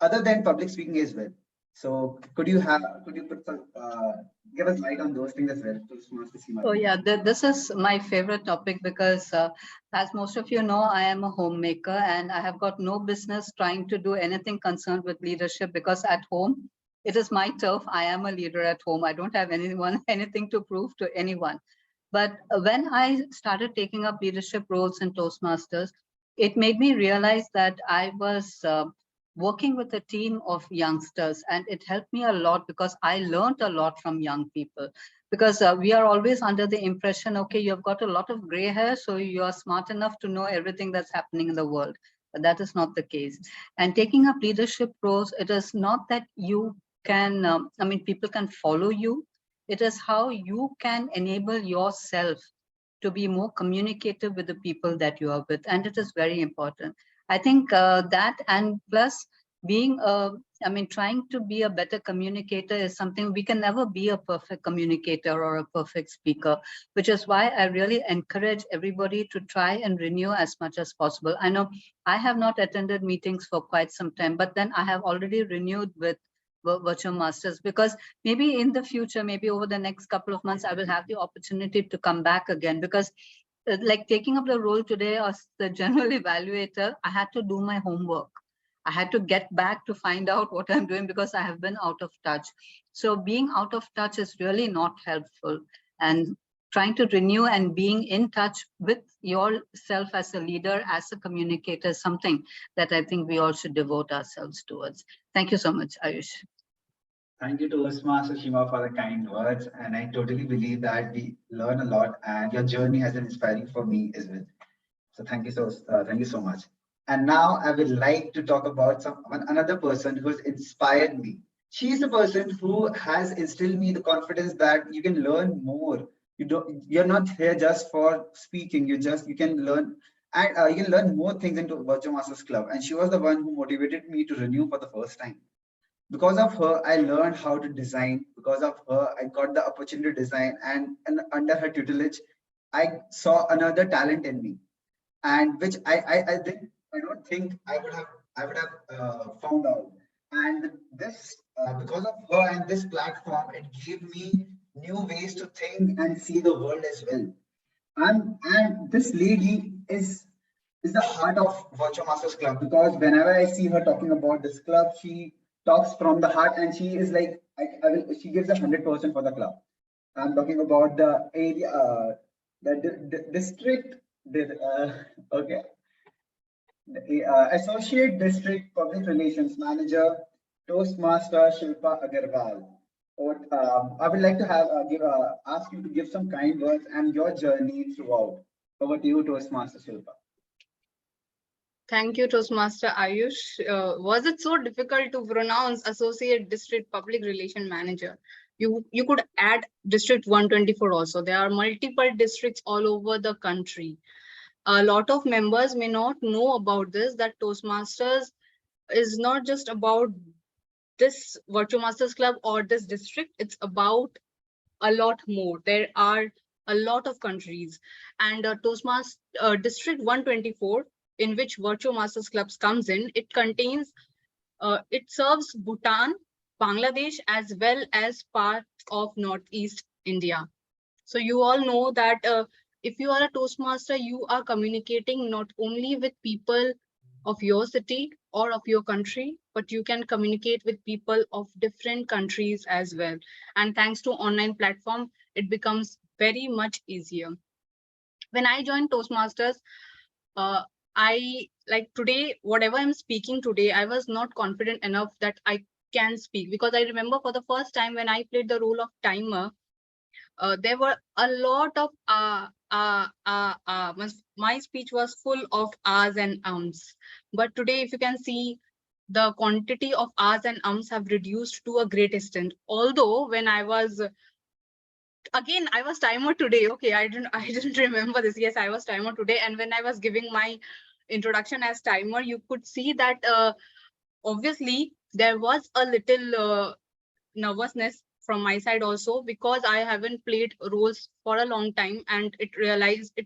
other than public speaking as well. So could you put some give us light on those things as well? Toastmaster Seema Oh Ramesh. yeah, this is my favorite topic because as most of you know, I am a homemaker and I have got no business trying to do anything concerned with leadership because at home, it is my turf. I am a leader at home. I don't have anything to prove to anyone. But when I started taking up leadership roles in Toastmasters, it made me realize that I was working with a team of youngsters, and it helped me a lot because I learned a lot from young people. Because we are always under the impression, okay, you've got a lot of gray hair, so you are smart enough to know everything that's happening in the world. But that is not the case. And taking up leadership roles, it is not that you can, people can follow you. It is how you can enable yourself to be more communicative with the people that you are with. And it is very important. I think that, and plus being trying to be a better communicator is something. We can never be a perfect communicator or a perfect speaker, which is why I really encourage everybody to try and renew as much as possible. I know I have not attended meetings for quite some time, but then I have already renewed with VirtuoMasters, because maybe in the future, maybe over the next couple of months, I will have the opportunity to come back again, because like taking up the role today as the general evaluator, I had to do my homework. I had to get back to find out what I'm doing because I have been out of touch. So being out of touch is really not helpful. And trying to renew and being in touch with yourself as a leader, as a communicator, is something that I think we all should devote ourselves towards. Thank you so much, Ayush. Thank you, Toastmaster Shima, for the kind words. And I totally believe that we learn a lot, and your journey has been inspiring for me as well. So thank you so much. And now I would like to talk about another person who has inspired me. She is the person who has instilled me the confidence that you can learn more. You're not here just for speaking. You can learn, and you can learn more things into Virtual Masters Club. And she was the one who motivated me to renew for the first time. Because of her, I learned how to design. Because of her, I got the opportunity to design, and under her tutelage, I saw another talent in me, and which I don't think I would have found out. And this because of her and this platform, it gave me new ways to think and see the world as well. And this lady is the heart of VirtuoMasters Club, because whenever I see her talking about this club, she talks from the heart, and she is like, she gives 100% for the club. I'm talking about the area, the district, okay, the Associate District Public Relations Manager, Toastmaster Shilpa Agarwal. I would like to have ask you to give some kind words and your journey throughout. Over to you, Toastmaster Shilpa. Thank you, Toastmaster Ayush. Was it so difficult to pronounce Associate District Public Relation Manager? You could add District 124 also. There are multiple districts all over the country. A lot of members may not know about this, that Toastmasters is not just about this VirtuoMasters Club or this district. It's about a lot more. There are a lot of countries, and Toastmasters District 124, in which VirtuoMasters Clubs comes in, it contains, it serves Bhutan, Bangladesh, as well as part of Northeast India. So you all know that if you are a Toastmaster, you are communicating not only with people of your city or of your country, but you can communicate with people of different countries as well. And thanks to online platform, it becomes very much easier. When I joined Toastmasters, I like today, whatever I'm speaking today, I was not confident enough that I can speak, because I remember for the first time when I played the role of timer, there were a lot of my speech was full of ahs and ums. But today, if you can see, the quantity of ahs and ums have reduced to a great extent. Although when I was, again, I was timer today. Okay, I didn't remember this. Yes, I was timer today. And when I was giving my introduction as timer, you could see that obviously there was a little nervousness from my side also, because I haven't played roles for a long time, and it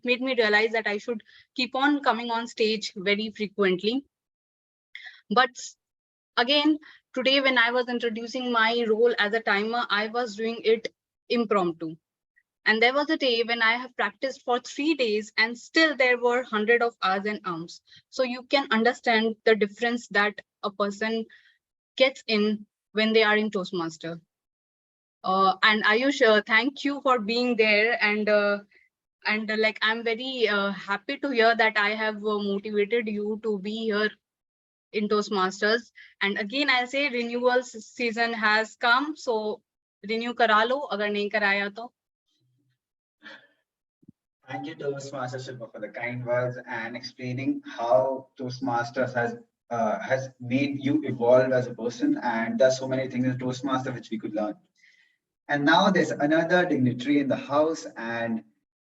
made me realize that I should keep on coming on stage very frequently. But again, today when I was introducing my role as a timer, I was doing it impromptu. And there was a day when I have practiced for 3 days and still there were 100 of ahs and ums. So you can understand the difference that a person gets in when they are in Toastmaster. And Ayush, thank you for being there. And like, I'm very happy to hear that I have motivated you to be here in Toastmasters. And again, I'll say renewal season has come. So renew kara lo, agar nahi karaya to. Thank you, Toastmasters Shilpa, for the kind words and explaining how Toastmasters has made you evolve as a person. And there's so many things in Toastmaster which we could learn. And now there's another dignitary in the house, and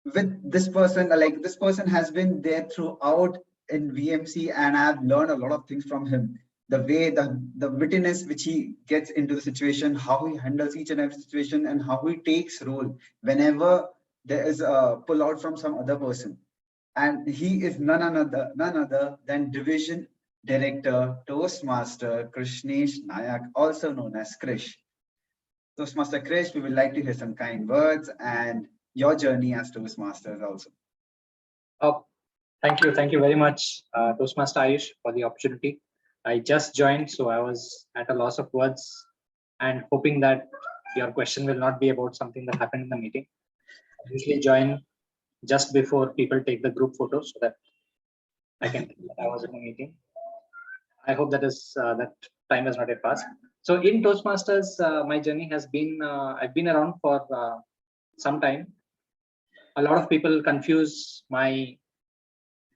with this person, like this person has been there throughout in VMC, and I've learned a lot of things from him. The way, the wittiness which he gets into the situation, how he handles each and every situation, and how he takes role whenever there is a pull out from some other person. And he is none other than Division Director, Toastmaster Krishnesh Nayak, also known as Krish. Toastmaster Krish, we would like to hear some kind words and your journey as Toastmasters also. Oh, thank you. Thank you very much, Toastmaster Ayush, for the opportunity. I just joined, so I was at a loss of words and hoping that your question will not be about something that happened in the meeting. I usually join just before people take the group photo so that I can tell that I was in a meeting. I hope that is that time has not yet passed. So in Toastmasters, my journey has been, I've been around for some time. A lot of people confuse my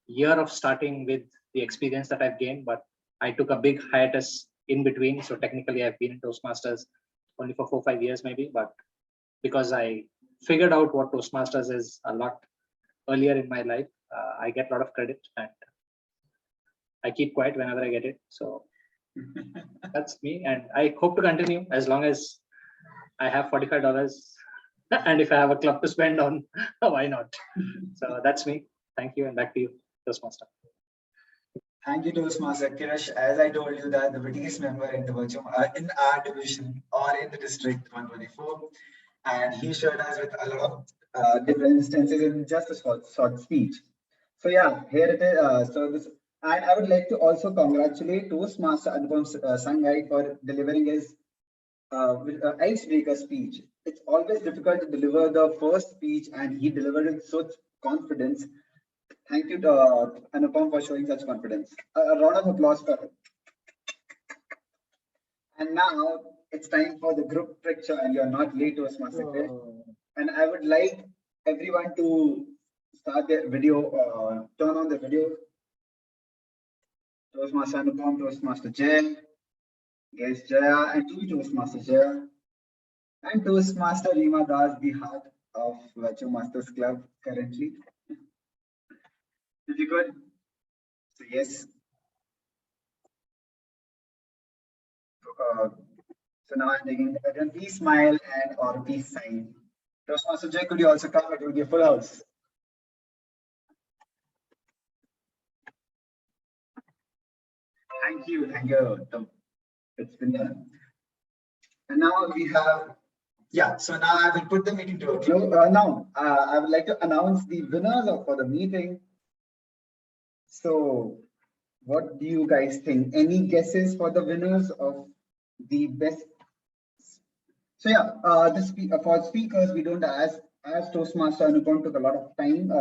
year of starting with the experience that I've gained, but I took a big hiatus in between. So technically I've been in Toastmasters only for 4 or 5 years maybe, but because I figured out what Toastmasters is a lot earlier in my life, I get a lot of credit and I keep quiet whenever I get it. So that's me, and I hope to continue as long as I have $45 And if I have a club to spend on, why not? So that's me. Thank you, and back to you, Toastmaster. Thank you, Toastmaster Kirish. As I told you, that the wittiest member in the in our division or in the district 124, and he showed us with a lot of different instances in just a short speech. So yeah, here it is. And I would like to also congratulate Toastmaster Anupam Sangai for delivering his icebreaker speech. It's always difficult to deliver the first speech, and he delivered it with such confidence. Thank you, Anupam, for showing such confidence. A round of applause for him. And now it's time for the group picture, and you're not late, Toastmaster Chris. And I would like everyone to start their video, turn on the video. Toastmaster Anupam, Toastmaster Jay, guest Jaya, and two Toastmaster Jaya, and Toastmaster Rima Das, the heart of VirtuoMasters Club currently. Is it good? So yes. So now I'm taking the please smile and or peace sign. Toastmaster Jay, could you also come? It will be a full house. Thank you, Tom. It's been done. And now we have, yeah, so now I will put the meeting to a close. Now, I would like to announce the winners for the meeting. So, what do you guys think? Any guesses for the winners of the best? So yeah, for speakers, we don't as Toastmaster Anupam took a lot of time,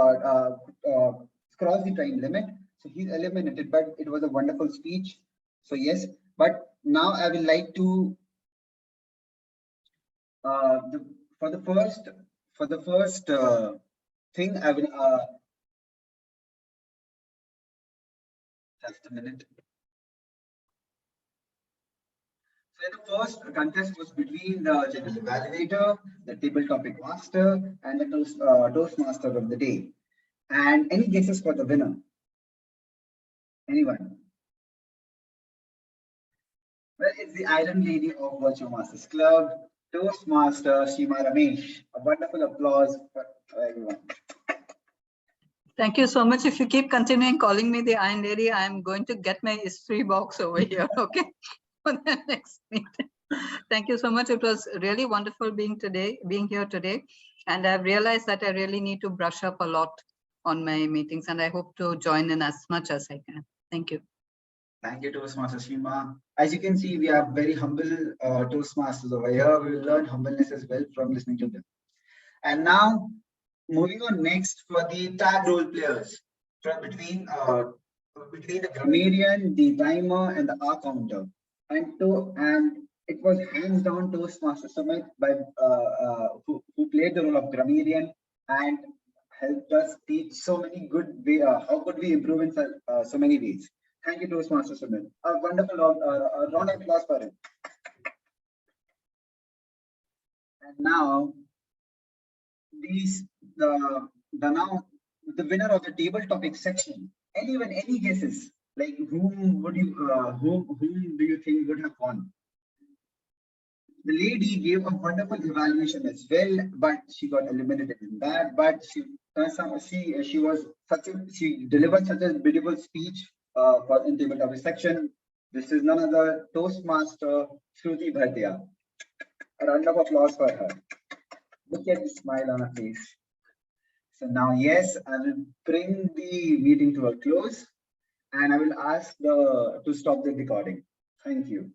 crossed the time limit. So he's eliminated, but it was a wonderful speech. So yes, but now I would like to for the first thing I will just a minute. So the first contest was between the general evaluator, the table topic master, and the Toastmaster of the day. And any guesses for the winner? Anyone? Well, it's the Iron Lady of VirtuoMasters Club, Toastmaster Shima Ramesh. A wonderful applause for everyone. Thank you so much. If you keep continuing calling me the Iron Lady, I'm going to get my history box over here, okay? For the next meeting. Thank you so much. It was really wonderful being here today. And I've realized that I really need to brush up a lot on my meetings, and I hope to join in as much as I can. Thank you. Thank you, Toastmaster Shima. As you can see, we are very humble Toastmasters over here. We will learn humbleness as well from listening to them. And now, moving on next for the tag role players between the grammarian, the timer, and the R counter. And it was hands down Toastmaster Summit by who played the role of grammarian and helped us teach so many good way. How could we improve in so many ways? Thank you, Toastmaster Summit. A wonderful round of applause for him. And now, the winner of the table topic section. Any guesses? Like whom do you think would have won? The lady gave a wonderful evaluation as well, but she got eliminated in that. But she delivered such a beautiful speech for in table topic section. This is none other Toastmaster Shruti Bhatia. A round of applause for her. Look at the smile on her face. So now, yes, I will bring the meeting to a close, and I will ask to stop the recording. Thank you.